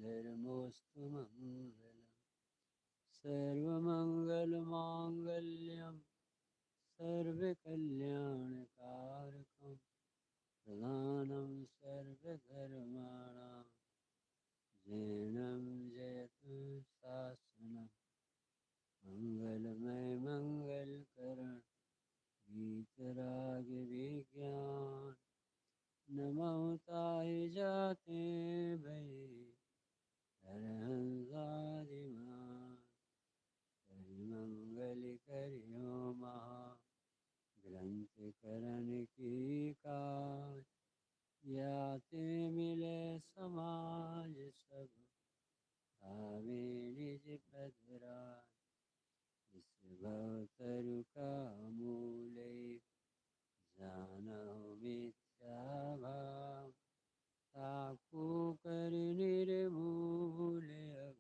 धर्मोऽस्तु मङ्गलम् सर्वमङ्गलमाङ्गल्यं सर्वकल्याणकारकं प्रधानं सर्वधर्माणां जैनं जयतु शासनं मंगलमय मंगलकरण गीतराग विज्ञान नमोताय जाते भये हरहंसादिमान हरिमंगल करियो महा ग्रंथ करण की काज याते मिले समाज सब भावे निज पदराज इस भवतरु का मूल जानो मिथ्या भाव ताकू कर निर्मूल अब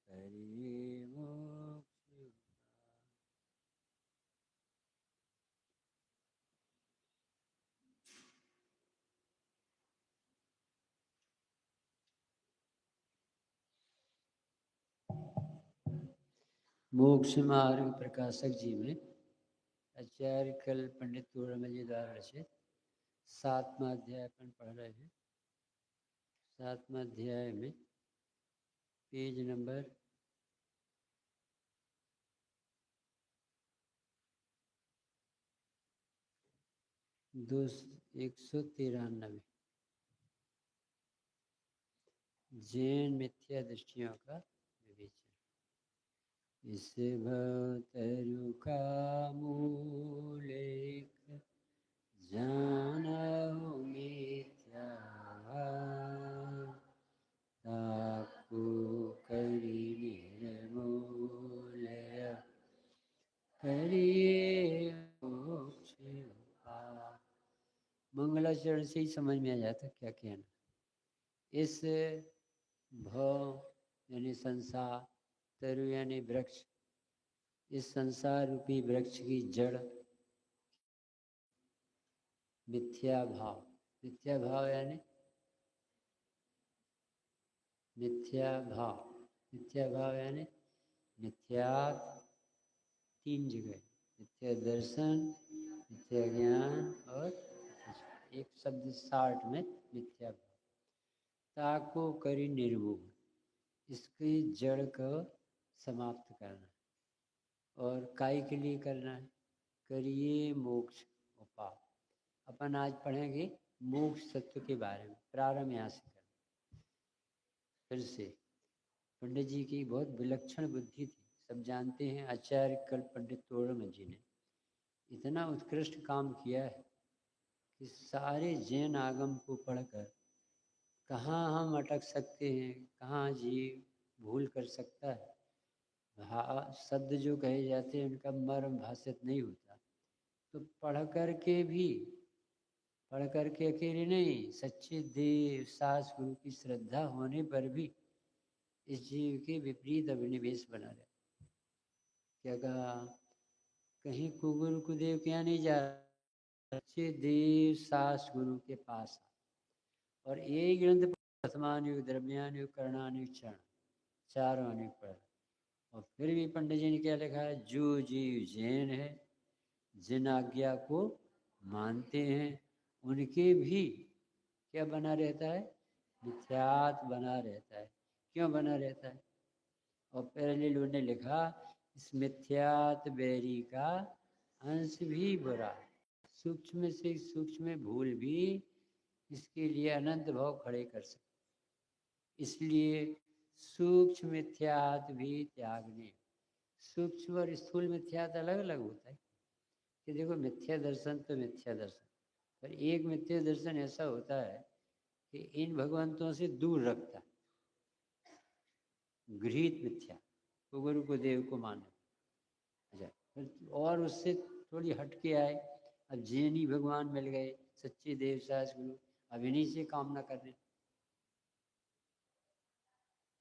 करिए मोक्ष उपाय। मोक्ष मार्ग प्रकाशक जी में आचार्य कल पंडित तोड़मल जी द्वारा रचित 7वां अध्याय अपन पढ़ रहे हैं। 7वां अध्याय में पेज नंबर 193 जैन मिथ्या दृष्टियों का विवेचन। इस भवतरु का मूल एक जानो मिथ्या भाव ताकू करी निर्मूल करिए मोक्ष उपाय। मंगलाचरण से ही समझ में आ जाता क्या कहना। इस भव यानी संसार, तरु यानी वृक्ष, इस संसार रूपी वृक्ष की जड़ मिथ्या भाव। मिथ्या भाव यानी मिथ्या भाव, मिथ्या भाव यानी मिथ्या 3 जगह, मिथ्या दर्शन, मिथ्या ज्ञान और एक शब्द 60 में मिथ्या भाव। ताको करी निर्मूल, इसकी जड़ को समाप्त करना। और काय के लिए करना है? करिए मोक्ष उपाय। अपन आज पढ़ेंगे मोक्ष तत्व के बारे में। प्रारंभ यहाँ से करना। फिर से पंडित जी की बहुत विलक्षण बुद्धि थी, सब जानते हैं। आचार्य कल पंडित तोड़मल जी ने इतना उत्कृष्ट काम किया है कि सारे जैन आगम को पढ़कर कहाँ हम अटक सकते हैं, कहाँ जीव भूल कर सकता है, शब्द जो कहे जाते हैं उनका मर्म भाषित नहीं होता। तो पढ़ करके अकेले नहीं, सच्चे देव सास गुरु की श्रद्धा होने पर भी इस जीव के विपरीत अभिनिवेश बना रहे। क्या कहा? कहीं कुगुरु कुदेव क्या नहीं जा, सच्चे देव सास गुरु के पास और यही ग्रंथ प्रथमानुग द्रव्यानुग कर्णानुग चरण चारों अनुग पढ़। और फिर भी पंडित जी ने क्या लिखा है? जो जीव जैन है, जिन आज्ञा को मानते हैं, उनके भी क्या बना रहता है? मिथ्यात बना रहता है। क्यों बना रहता है? और पहले लोगों ने लिखा इस मिथ्यात बैरी का अंश भी बुरा। सूक्ष्म से सूक्ष्म भूल भी इसके लिए अनंत भाव खड़े कर सकते। इसलिए सूक्ष्म मिथ्यात भी त्यागने। सूक्ष्म और स्थूल मिथ्यात अलग अलग होता है कि देखो मिथ्या दर्शन तो मिथ्या दर्शन, पर एक मिथ्या दर्शन ऐसा होता है कि इन भगवंतों से दूर रखता है। गृहीत मिथ्या तो गुरु को देव को माने। अच्छा, और उससे थोड़ी हटके आए, अब जैनी भगवान मिल गए, सच्चे देव सास गुरु, अब इन्हीं से कामना करने।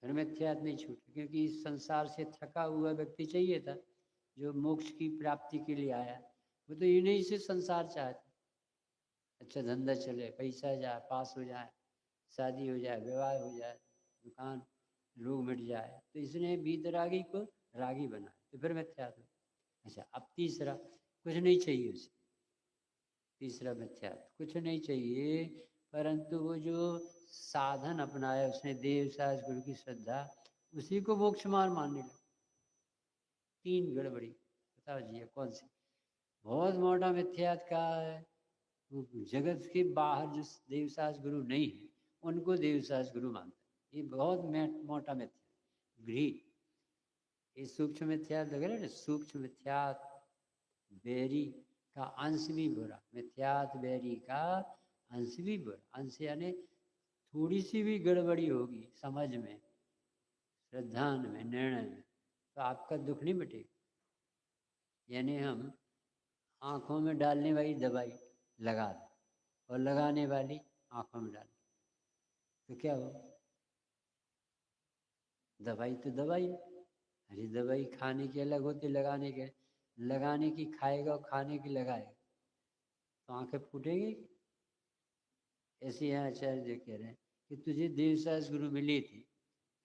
फिर मिथ्यात्व नहीं छूटे, क्योंकि इस संसार से थका हुआ व्यक्ति चाहिए था जो मोक्ष की प्राप्ति के लिए आया, वो तो इन्हीं से संसार चाहता। अच्छा धंधा चले, पैसा जाए, पास हो जाए, शादी हो जाए, विवाह हो जाए, दुकान रोग मिट जाए, तो इसने वीतरागी को रागी बनाया, तो फिर मिथ्यात्व। अच्छा, अब तीसरा, कुछ नहीं चाहिए उसे, तीसरा मिथ्यात्व, कुछ नहीं चाहिए, परंतु वो जो साधन अपनाया उसने, देव सास गुरु की श्रद्धा, उसी को मोक्ष मार्ग मानने लगा। तीन गड़बड़ी, बताओ जी कौन सी? बहुत मोटा मिथ्यात्व का है, जगत के बाहर जो देवसास गुरु नहीं है उनको देवसास गुरु मानता है, ये बहुत मोटा मिथ्या ग्रीड। ये सूक्ष्म मिथ्यात्व लग रहा है ना, सूक्ष्म मिथ्यात्व बैरी का अंश भी बुरा, मिथ्यात्व बैरी का अंश भी बुरा। अंश यानी थोड़ी सी भी गड़बड़ी होगी समझ में, श्रद्धान में, निर्णय में, तो आपका दुख नहीं मिटेगा। यानी हम आँखों में डालने वाली दवाई लगा दें और लगाने वाली आँखों में डाल, तो क्या हो? दवाई तो दवाई, अरे दवाई खाने की अलग होती, लगाने के, लगाने की खाएगा और खाने की लगाएगा तो आंखें फूटेंगी। ऐसे यहाँ आचार्य जी कह रहे हैं कि तुझे देवसास गुरु मिली थी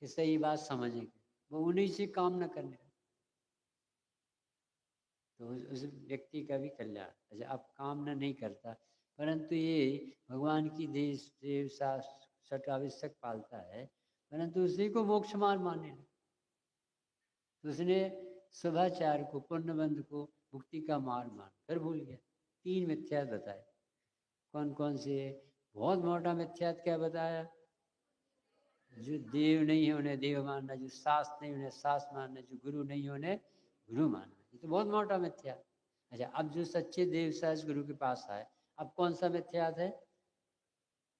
कि सही बात समझेंगे, वो उन्हीं से काम न करने, तो उस व्यक्ति का भी कल्याण। अच्छा, अब कामना नहीं करता, परंतु ये भगवान की देश देव सट आवश्यक पालता है, परंतु उसी को मोक्ष मार्ग माने। तो उसने शुभाचार को, पुण्यबंध को मुक्ति का मार्ग मान फिर भूल गया। तीन मिथ्यात बताए, कौन कौन से? बहुत मोटा मिथ्यात क्या बताया? जो देव नहीं है उन्हें देव मानना, जो शास्त्र नहीं उन्हें शास्त्र मानना, जो गुरु नहीं है उन्हें गुरु मानना, ये तो बहुत मोटा मिथ्या। अच्छा, अब जो सच्चे देव सहज गुरु के पास आए, अब कौन सा मिथ्यात है?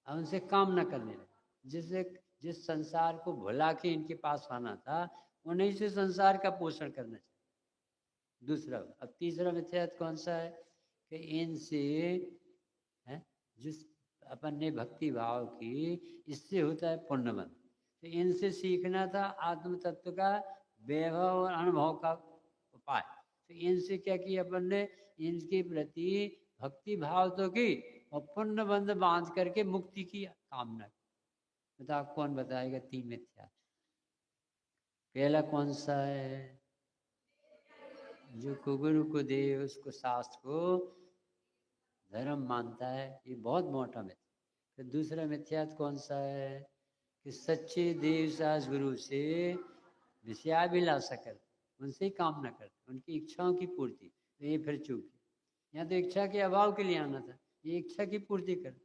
अब उनसे काम न करने लगे, जिससे जिस संसार को भुला के इनके पास आना था, उन्हीं से संसार का पोषण करना चाहिए। दूसरा, अब तीसरा मिथ्यात कौन सा है? कि इनसे है जिस अपन ने भक्ति भाव की, इससे होता है पुण्यबंध। तो इनसे सीखना था आत्म तत्व का वैभव और अनुभव का उपाय। तो इनसे क्या किया अपन ने? इनके प्रति भक्ति भाव तो की और पुण्यबंध बांध करके मुक्ति की कामना की। बताओ कौन बताएगा तीन मिथ्या? पहला कौन सा है? जो कुगुरु को दे उसको शास्त्र को धर्म मानता है, ये बहुत मोटा मिथ्या। फिर दूसरा मिथ्यात कौन सा है? कि सच्चे देव सास गुरु से विषयाभिलाषा कर, उनसे ही काम न करते, उनकी इच्छाओं की पूर्ति, तो ये फिर चूक गया। यहाँ तो इच्छा के अभाव के लिए आना था, ये इच्छा की पूर्ति कर।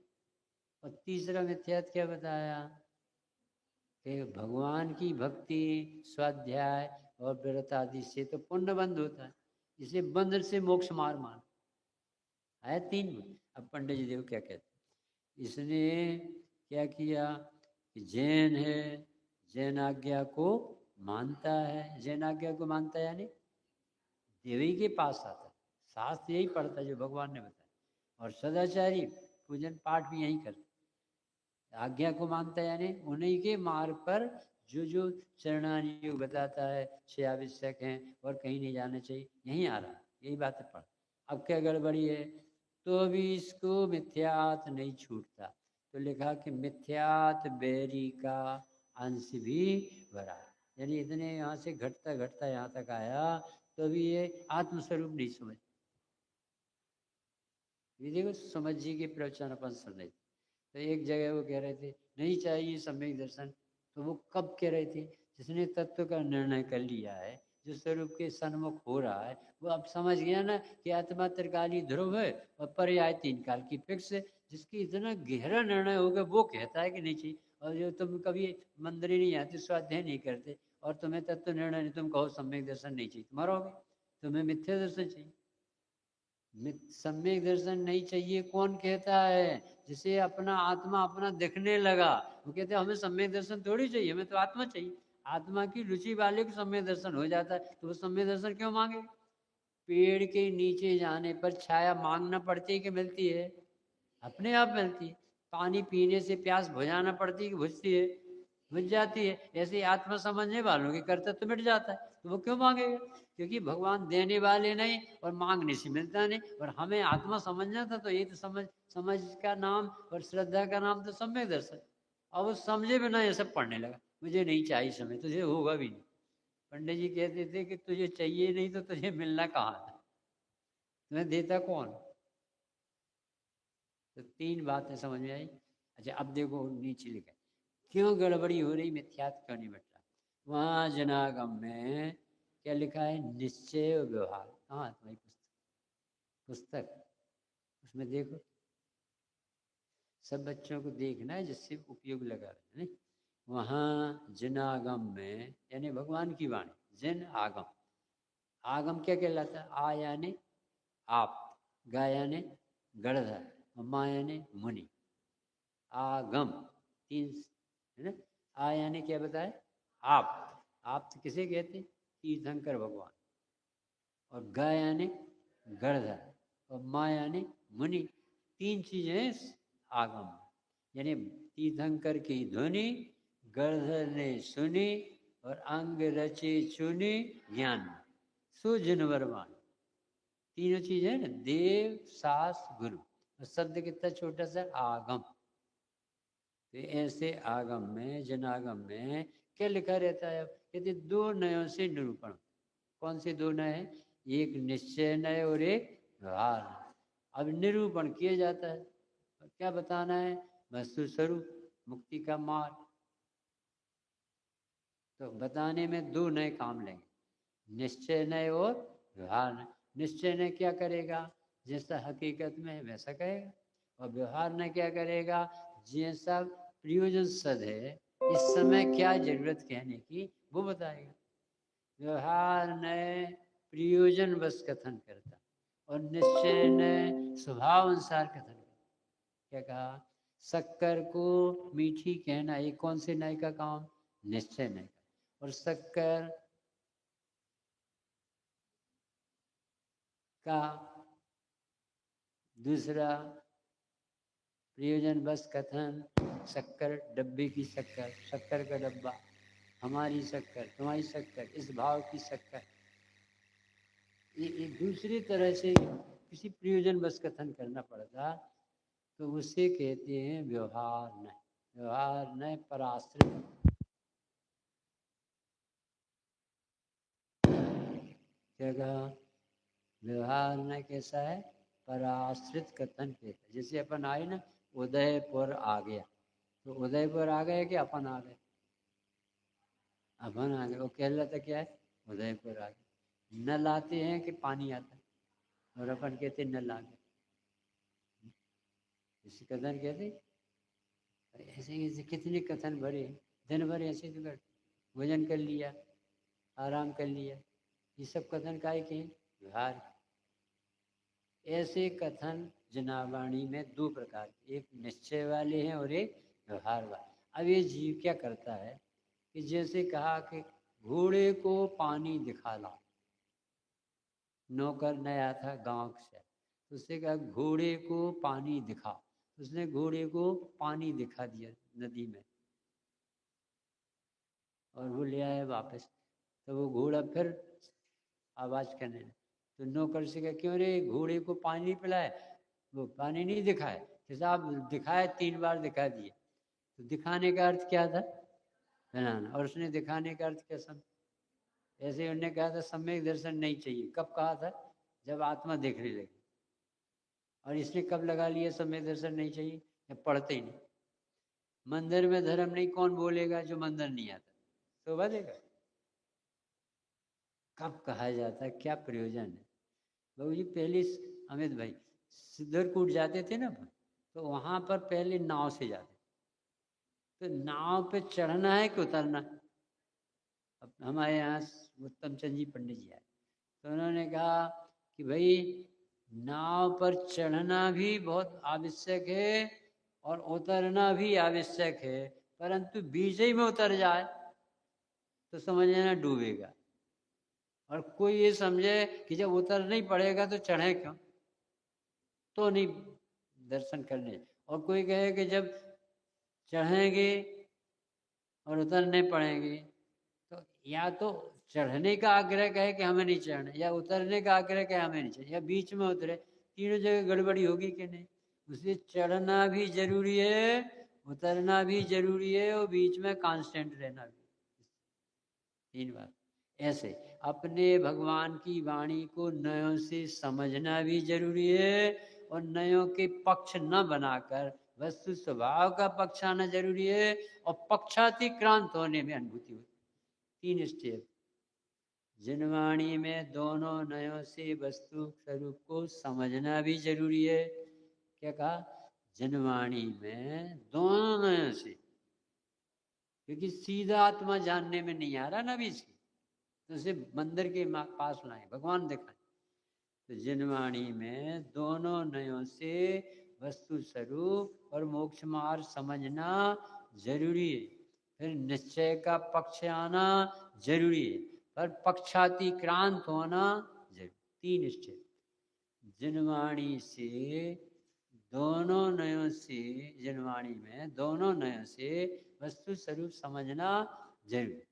और तीसरा मिथ्यात क्या बताया? कि भगवान की भक्ति, स्वाध्याय और व्रत आदि से तो पुण्य बंद होता है, इसे बंध से मोक्ष मार मान है। तीन। अब पंडित जी देव क्या कहते? इसने क्या किया कि जैन है, जैन आज्ञा को मानता है, जैन आज्ञा को मानता है यानी देवी के पास आता है, शास्त्र यही पढ़ता है जो भगवान ने बताया, और सदाचारी पूजन पाठ भी यही करता, आज्ञा को मानता है यानी उन्हीं के मार्ग पर जो जो चरणानी बताता है, 6 आवश्यक हैं और कहीं नहीं जाना चाहिए, यहीं आ रहा है, यही बातें पढ़। अब क्या गड़बड़ी है? तो भी इसको मिथ्यात नहीं छूटता, तो लिखा कि मिथ्यात बैरी का अंश भी भरा, यानी इतने यहाँ से घटता घटता यहाँ तक आया, तो भी ये आत्मस्वरूप नहीं समझ। ये देखो समझ जी के प्रवचन अपन सुन रहे थे, तो एक जगह वो कह रहे थे नहीं चाहिए सम्यक दर्शन, तो वो कब कह रहे थे? जिसने तत्व का निर्णय कर लिया है, जो स्वरूप के सन्मुख हो रहा है, वो अब समझ गया ना कि आत्मा त्रिकाली ध्रुव है और पर्याय 3 काल की फिक्स है। जिसकी इतना गहरा निर्णय होगा वो कहता है कि नहीं चाहिए। और जो तुम कभी मंदिर ही नहीं आते, स्वाध्याय नहीं करते, और तुम्हें तत्व निर्णय नहीं, तुम कहो सम्यक दर्शन नहीं चाहिए, मरोगे। तुम्हें मिथ्या दर्शन चाहिए, सम्यक दर्शन नहीं चाहिए। कौन कहता है? जिसे अपना आत्मा अपना दिखने लगा, वो कहते हैं हमें सम्यक दर्शन थोड़ी चाहिए, हमें तो आत्मा चाहिए। आत्मा की रुचि वाले को सम्यक दर्शन हो जाता है, तो वो सम्यक दर्शन क्यों मांगे? पेड़ के नीचे जाने पर छाया मांगना पड़ती है कि मिलती है? अपने आप मिलती है। पानी पीने से प्यास बुझाना पड़ती है कि बुझती है? बुझ जाती है। ऐसे आत्मा समझने वालों के कर्तव्य तो मिट जाता है, तो वो क्यों मांगेगा? क्योंकि भगवान देने वाले नहीं और मांगने से मिलता नहीं। और हमें आत्मा समझना था, तो ये तो समझ का नाम और श्रद्धा का नाम तो सम्यक दर्शन। और वो समझे बिना ये सब पढ़ने लगा, मुझे नहीं चाहिए समय, तुझे होगा भी नहीं। पंडित जी कहते थे कि तुझे चाहिए नहीं तो तुझे मिलना कहाँ था, तुम्हें देता कौन। तो 3 बातें समझ में आई। अच्छा अब देखो नीचे लिखा क्यों गड़बड़ी हो रही, मिथ्यात्व क्यों नहीं बट रहा। वहाँ जनागम में क्या लिखा है, निश्चय और व्यवहार। कहाँ तुम्हारी पुस्तक उसमें देखो, सब बच्चों को देखना है जिससे उपयोग लगा रहे। वहाँ जनागम में यानी भगवान की वाणी, जन आगम। आगम क्या कहलाता है, आ यानी आप, गा यानी गणधर, और मा यानी मुनि। आगम 3 है ना। आ यानी क्या बताए, आप तो किसे कहते, तीर्थंकर भगवान। और ग यानी गणधर, और मा यानी मुनि। 3 चीजें आगम, यानी तीर्थंकर की ध्वनि, गणधर ने सुनी, और अंग रचे चुनी ज्ञान सुजनवरमान। तीनों चीजें ना, देव शास्त्र गुरु। और शब्द कितना छोटा सा, आगम। तो ऐसे आगम में, जनागम में क्या लिखा रहता है, कहते 2 नयों से निरूपण। कौन से 2 नय है, एक निश्चय नय और एक व्यवहार नय। अब निरूपण किया जाता है, क्या बताना है, वस्तु स्वरूप, मुक्ति का मार्ग। तो बताने में 2 नए काम लेंगे, निश्चय नय और व्यवहार नय। निश्चय नय क्या करेगा, जैसा हकीकत में है वैसा कहेगा। और व्यवहार नय क्या करेगा, जैसा प्रयोजन सद है, इस समय क्या जरूरत कहने की वो बताएगा। व्यवहार नय प्रयोजन बस कथन करता, और निश्चय नय स्वभाव अनुसार कथन करता। क्या कहा, शक्कर को मीठी कहना, ये कौन से नय का काम, निश्चय नय का। और शक्कर का दूसरा प्रयोजन बस कथन, शक्कर डब्बे की शक्कर, शक्कर का डब्बा, हमारी शक्कर, तुम्हारी शक्कर, इस भाव की शक्कर। ये दूसरी तरह से किसी प्रयोजन बस कथन करना पड़ता, तो उसे कहते हैं व्यवहार नय। व्यवहार नय पराश्रित। क्या कहा, व्यवहार नय कैसा है, पराश्रित कथन कहता है। जैसे अपन आए ना, उदयपुर आ गया, तो उदयपुर आ गए कि अपन आ गए, अपन आ गए। वो कहलाता क्या है, उदयपुर आ गए। नल आते हैं कि पानी आता है, और अपन कहते नल आ गए, इसी कथन कहते। ऐसे ऐसे कितने कथन भरे, दिन भर ऐसे तो कर, भोजन कर लिया, आराम कर लिया, ये सब कथन काहे के, व्यवहार। ऐसे कथन जनावाणी में 2 प्रकार के, एक निश्चय वाले हैं और एक व्यवहार वाले। अब ये जीव क्या करता है कि जैसे कहा कि घोड़े को पानी दिखा ला, नौकर नया था गांव से, तो उससे कहा घोड़े को पानी दिखा, उसने घोड़े को पानी दिखा दिया नदी में, और वो ले आया वापस। तो वो घोड़ा फिर आवाज करने लगा, तो नौकर से कहा क्यों रे घोड़े को पानी पिलाए, वो पानी नहीं दिखाए कि साहब दिखाए, 3 बार दिखा दिए। तो दिखाने का अर्थ क्या था, बनाना। और उसने दिखाने का अर्थ क्या समझ, ऐसे उन्होंने कहा था सम्यक दर्शन नहीं चाहिए। कब कहा था, जब आत्मा देखने लगी। और इसने कब लगा लिया सम्यक दर्शन नहीं चाहिए, जब पढ़ते ही नहीं। मंदिर में धर्म नहीं, कौन बोलेगा जो मंदिर नहीं आता, शोभा देगा। कब कहा जाता है, क्या प्रयोजन है। बाबू जी पहले अमित भाई सिद्धरकूट जाते थे ना, तो वहां पर पहले नाव से जाते, तो नाव पे चढ़ना है कि उतरना है। अब हमारे यहाँ उत्तम चंद जी पंडित जी आए, तो उन्होंने कहा कि भाई नाव पर चढ़ना भी बहुत आवश्यक है और उतरना भी आवश्यक है, परंतु बीच ही में उतर जाए तो समझ लेना डूबेगा। और कोई ये समझे कि जब उतर नहीं पड़ेगा तो चढ़े क्यों, तो नहीं दर्शन करने। और कोई कहे कि जब चढ़ेंगे और उतरने पड़ेंगे, तो या तो चढ़ने का आग्रह कहे कि हमें नहीं चढ़ना, या उतरने का आग्रह कहे हमें नहीं चढ़ना, या बीच में उतरे, तीनों जगह गड़बड़ी होगी कि नहीं। उसलिए चढ़ना भी जरूरी है उतरना भी जरूरी है और बीच में कांस्टेंट रहना भी। 3 बार ऐसे अपने भगवान की वाणी को नयों से समझना भी जरूरी है और नयों के पक्ष न बनाकर वस्तु स्वभाव का पक्ष आना जरूरी है और पक्षातिक्रांत होने में अनुभूति होती। 3 स्टेप। जिनवाणी में दोनों नयों से वस्तु स्वरूप को समझना भी जरूरी है। क्या कहा? जिनवाणी में दोनों नयों से, क्योंकि सीधा आत्मा जानने में नहीं आ रहा ना बीच की, तो उसे मंदिर के पास लाए, भगवान दिखाए। तो जिनवाणी में दोनों नयों से वस्तु स्वरूप और मोक्ष मार्ग समझना जरूरी है। फिर निश्चय का पक्ष आना जरूरी है, पर पक्षातिक्रांत होना जरूरी। 3 स्टेप। जिनवाणी से दोनों नयों से, जिनवाणी में दोनों नयों से वस्तु स्वरूप समझना जरूरी।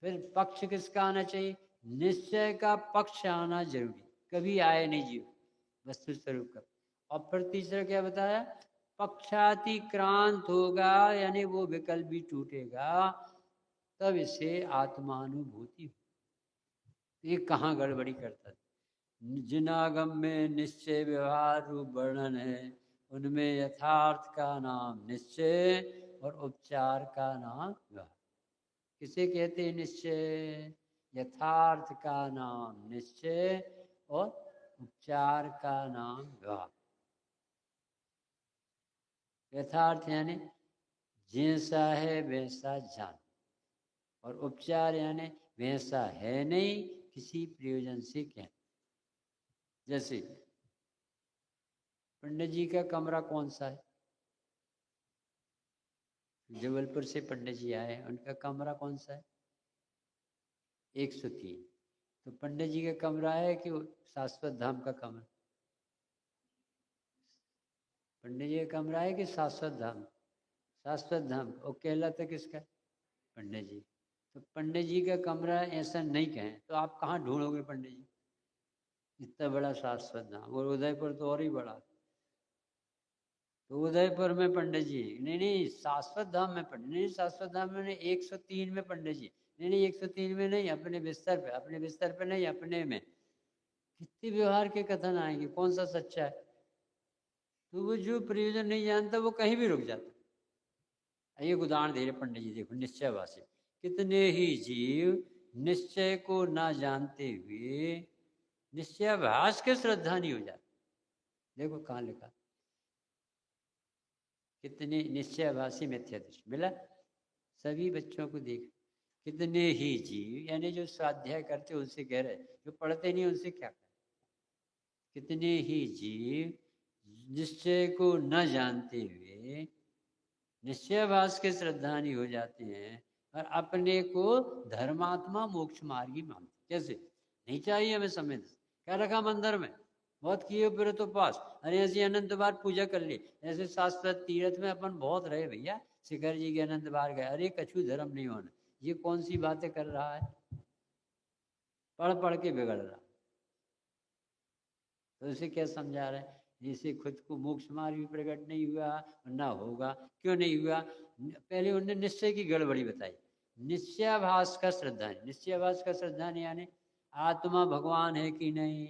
फिर पक्ष किसका आना चाहिए? निश्चय का पक्ष आना जरूरी, कभी आए नहीं जीव वस्तु स्वरूप का। और फिर तीसरा क्या बताया? पक्षातिक्रांत होगा, यानी वो विकल्प भी टूटेगा, तब इसे आत्मानुभूति। ये कहाँ गड़बड़ी करता है? जिनागम में निश्चय व्यवहार रूप वर्णन है, उनमें यथार्थ का नाम निश्चय और उपचार का नाम व्यवहार। किसे कहते हैं निश्चय? यथार्थ का नाम निश्चय और उपचार का नाम व्यवहार। यथार्थ यानी जैसा है वैसा जान, और उपचार यानी वैसा है नहीं, किसी प्रयोजन से कहना। जैसे पंडित जी का कमरा कौन सा है? जबलपुर से पंडित जी आए, उनका कमरा कौन सा है? 103। तो पंडित जी का कमरा है कि शाश्वत धाम का कमरा? पंडित जी का कमरा है कि शाश्वत धाम? शाश्वत धाम। और कहलाता किसका? पंडित जी। तो पंडित जी का कमरा ऐसा नहीं कहें तो आप कहाँ ढूंढोगे पंडित जी? इतना बड़ा शाश्वत धाम, और उदयपुर तो और ही बड़ा। तो उदयपुर में पंडित जी नहीं, शाश्वत धाम में पंडित नहीं, शाश्वत धाम में 103 में पंडित जी नहीं, 103 में नहीं, अपने बिस्तर पे, अपने बिस्तर पे नहीं, अपने में। कितने व्यवहार के कथन आएंगे, कौन सा सच्चा है? तो वो जो प्रयोजन नहीं जानता वो कहीं भी रुक जाता। एक उदाहरण दे रहे पंडित जी, देखो निश्चयवासी। कितने ही जीव निश्चय को ना जानते हुए निश्चयाभास के श्रद्धा नहीं हो जाते। देखो कहाँ लिखा, कितने निश्चयाभासी मिथ्यादृष्टि मिला। सभी बच्चों को देख, कितने ही जीव, यानी जो स्वाध्याय करते उनसे कह रहे, जो पढ़ते नहीं उनसे क्या करें। कितने ही जीव निश्चय को न जानते हुए निश्चयाभास के श्रद्धानी हो जाते हैं और अपने को धर्मात्मा मोक्ष मार्गी मानते। कैसे? नहीं चाहिए हमें समय, क्या रखा मंदिर में, बहुत किए फिर तो पास, अरे ऐसी अनंत बार पूजा कर ली। ऐसे शास्त्र तीर्थ में अपन बहुत रहे भैया, शिखर जी के अनंत बार गए, अरे कछु धर्म नहीं होना। ये कौन सी बातें कर रहा है? पढ़ पढ़ के बिगड़ रहा। तो इसे क्या समझा रहे हैं? जिसे खुद को मोक्ष मार्ग भी प्रकट नहीं हुआ ना होगा। क्यों नहीं हुआ? पहले उन्होंने निश्चय की गड़बड़ी बताई। निश्चयाभास का श्रद्धा, निश्चयाभास का श्रद्धा नहीं, यानी आत्मा भगवान है कि नहीं।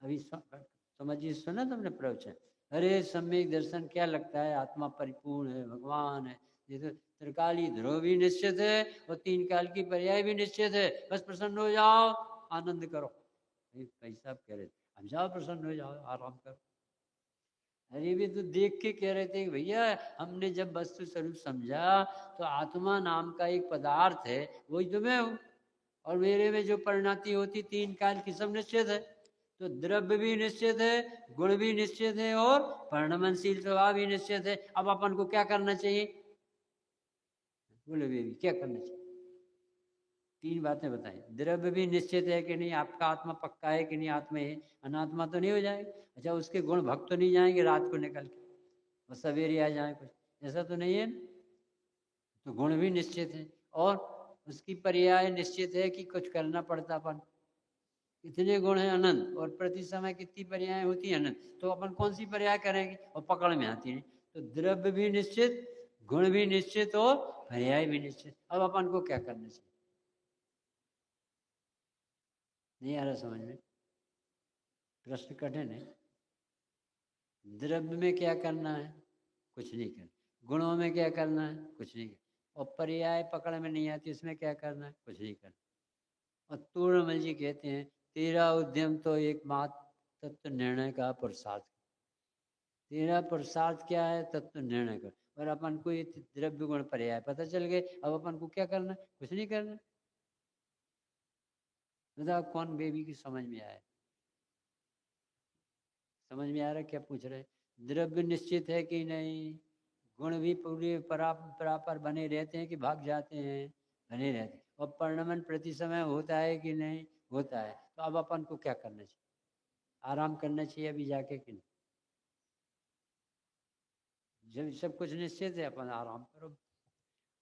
अभी समझिए, सुना तुमने प्रवचन? अरे सम्यक दर्शन क्या लगता है, आत्मा परिपूर्ण है, भगवान है। ये तो त्रिकाली ध्रुव भी निश्चित है और 3 काल की पर्याय भी निश्चित है। बस प्रसन्न हो जाओ, आनंद करो। भाई साहब कह रहे थे, हम जाओ प्रसन्न हो जाओ, आराम करो। अरे भी तो देख के कह रहे थे भैया, हमने जब वस्तु स्वरूप समझा तो आत्मा नाम का एक पदार्थ है, वही तो मैं हूँ, और मेरे में जो परिणति होती 3 काल की सब निश्चित है। तो द्रव्य भी निश्चित है, गुण भी निश्चित है, और परिणमनशील स्वभाव भी निश्चित है। अब अपन को क्या करना चाहिए? बोले भी क्या करना चाहिए? 3 बातें बताएं। द्रव्य भी निश्चित है कि नहीं, आपका आत्मा पक्का है कि नहीं, आत्मा है, अनात्मा तो नहीं हो जाएगा। अच्छा, उसके गुण भक्त तो नहीं जाएंगे रात को निकल के और सवेरे आ जाए, कुछ ऐसा तो नहीं है। तो गुण भी निश्चित है और उसकी पर्याय निश्चित है कि कुछ करना पड़ता अपन। इतने गुण है अनंत, और प्रति समय कितनी पर्याय होती है? अनंत। तो अपन कौन सी पर्याय करेंगे? और पकड़ में आती है। तो द्रव्य भी निश्चित, गुण भी निश्चित हो, पर्याय भी निश्चित। अब अपन को क्या करना चाहिए? नहीं आ रहा समझ में? प्रश्न कठिन है। द्रव्य में क्या करना है? कुछ नहीं करना। गुणों में क्या करना है? कुछ नहीं करना। और पर्याय पकड़ में नहीं आती, उसमें क्या करना है? कुछ नहीं करना। और तूर्णमल जी कहते हैं, तेरा उद्यम तो एकमात्र तत्व निर्णय का पुरुषार्थ। तेरा पुरुषार्थ क्या है? तत्व निर्णय कर। और अपन को ये द्रव्य गुण पर्याय पता चल गए, अब अपन को क्या करना? कुछ नहीं करना। बताओ कौन बेबी की समझ में आया? समझ में आ रहा है क्या पूछ रहे? द्रव्य निश्चित है कि नहीं? गुण भी पूरे बराबर बने रहते हैं कि भाग जाते हैं? बने रहते हैं। और परिणमन प्रति समय होता है कि नहीं? होता है। तो अब अपन को क्या करना चाहिए? आराम करना चाहिए अभी जाके कि नहीं? जब सब कुछ निश्चित है अपन आराम करो।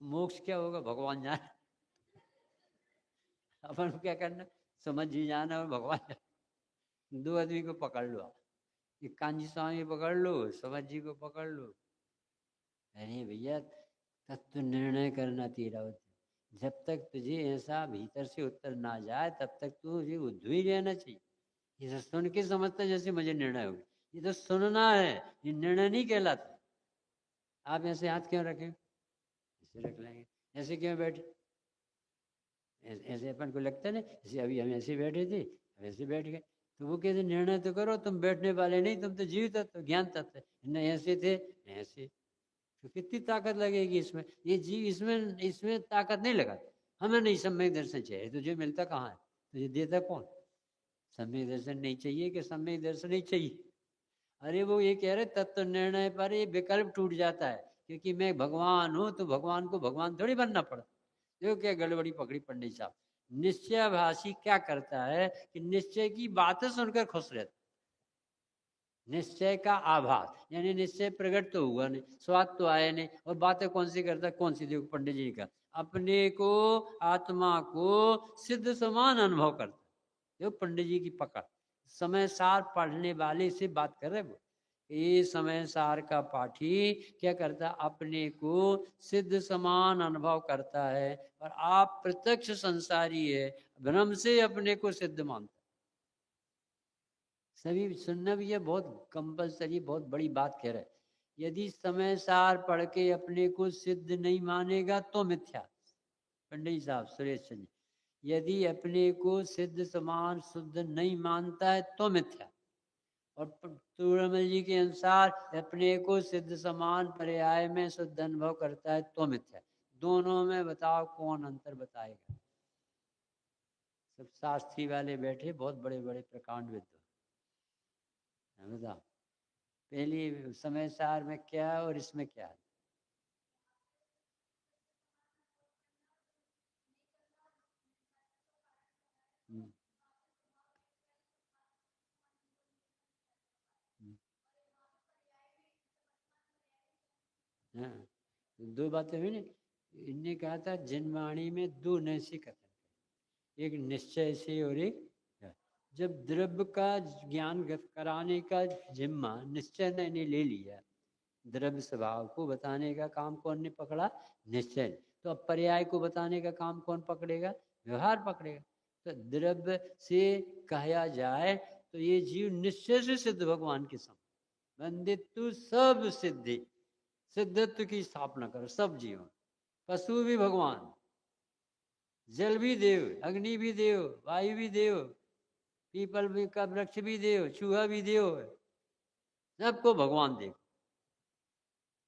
मोक्ष क्या होगा भगवान जाने। अपन को क्या करना? समझ जी जाना और भगवान जाना। दो आदमी को पकड़ लो आप, एक कांजी स्वामी पकड़ लो, समझ जी को पकड़ लो। अरे भैया तत्व निर्णय करना तेरा होता। जब तक तुझे ऐसा भीतर से उत्तर ना जाए तब तक तुझे उद्धू ही रहना चाहिए। ये तो सुन के समझता जैसे मुझे निर्णय हो गया, ये तो सुनना है, ये निर्णय नहीं कहलाता। आप ऐसे हाथ क्यों रखें? ऐसे रख लेंगे। ऐसे क्यों बैठे? ऐसे अपन को लगता है ना, जैसे अभी हम ऐसे बैठे थे, हम ऐसे बैठ गए। तो वो कहते निर्णय तो करो, तुम बैठने वाले नहीं, तुम तो जीव तत्व ज्ञान तत्व है। न ऐसे थे न ऐसे। तो कितनी ताकत लगेगी इसमें? ये जीव इसमें इसमें ताकत नहीं लगा। हमें नहीं सम्यक दर्शन चाहिए। तुझे मिलता कहाँ है? तुझे देता कौन? सम्यक दर्शन नहीं चाहिए कि सम्यक दर्शन नहीं चाहिए? अरे वो ये कह रहे तत्व निर्णय पर ये विकल्प टूट जाता है, क्योंकि मैं भगवान हूं तो भगवान को भगवान थोड़ी बनना पड़ा। देखो क्या गड़बड़ी पकड़ी पंडित साहब। निश्चयभाषी क्या करता है कि निश्चय की बातें सुनकर खुश रहता। निश्चय का आभास यानी निश्चय प्रकट तो हुआ नहीं, स्वाद तो आया नहीं, और बातें कौन सी करता है? कौन सी? देखो पंडित जी का, अपने को आत्मा को सिद्ध समान अनुभव करता। देखो पंडित जी की पकड़। समय सार पढ़ने वाले से बात कर रहे वो। ये समय सार का पाठी क्या करता? अपने को सिद्ध समान अनुभव करता है, और आप प्रत्यक्ष संसारी है, भ्रम से अपने को सिद्ध मानता। सभी सुनना भी है, बहुत कंपलसरी, बहुत बड़ी बात कह रहा है। यदि समय सार पढ़ के अपने को सिद्ध नहीं मानेगा तो मिथ्या। पंडित साहब सुरेश चंद्र, यदि अपने को सिद्ध समान शुद्ध नहीं मानता है तो मिथ्या। और तूर्णमल जी के अनुसार अपने को सिद्ध समान पर्याय में शुद्ध अनुभव करता है तो मिथ्या। दोनों में बताओ कौन अंतर बताएगा? सब शास्त्री वाले बैठे, बहुत बड़े बड़े प्रकांड विद्वान। बताओ पहली समय सार में क्या है और इसमें क्या है? हाँ, दो बातें हुई ना। इनने कहा था जिनवाणी में दो नैसी कथन, एक निश्चय से और एक। जब द्रव्य का ज्ञान कराने का जिम्मा निश्चय ने ले लिया, द्रव्य स्वभाव को बताने का काम कौन ने पकड़ा? निश्चय। तो अब पर्याय को बताने का काम कौन पकड़ेगा? व्यवहार पकड़ेगा। तो द्रव्य से कहा जाए तो ये जीव निश्चय से सिद्ध भगवान के सम बंदित्व सब सिद्धि, सिद्धत्व की स्थापना करो सब जीवन। पशु भी भगवान, जल भी देव, अग्नि भी देव, वायु भी देव, पीपल भी का वृक्ष भी देव, चूहा भी देव, सबको भगवान देव।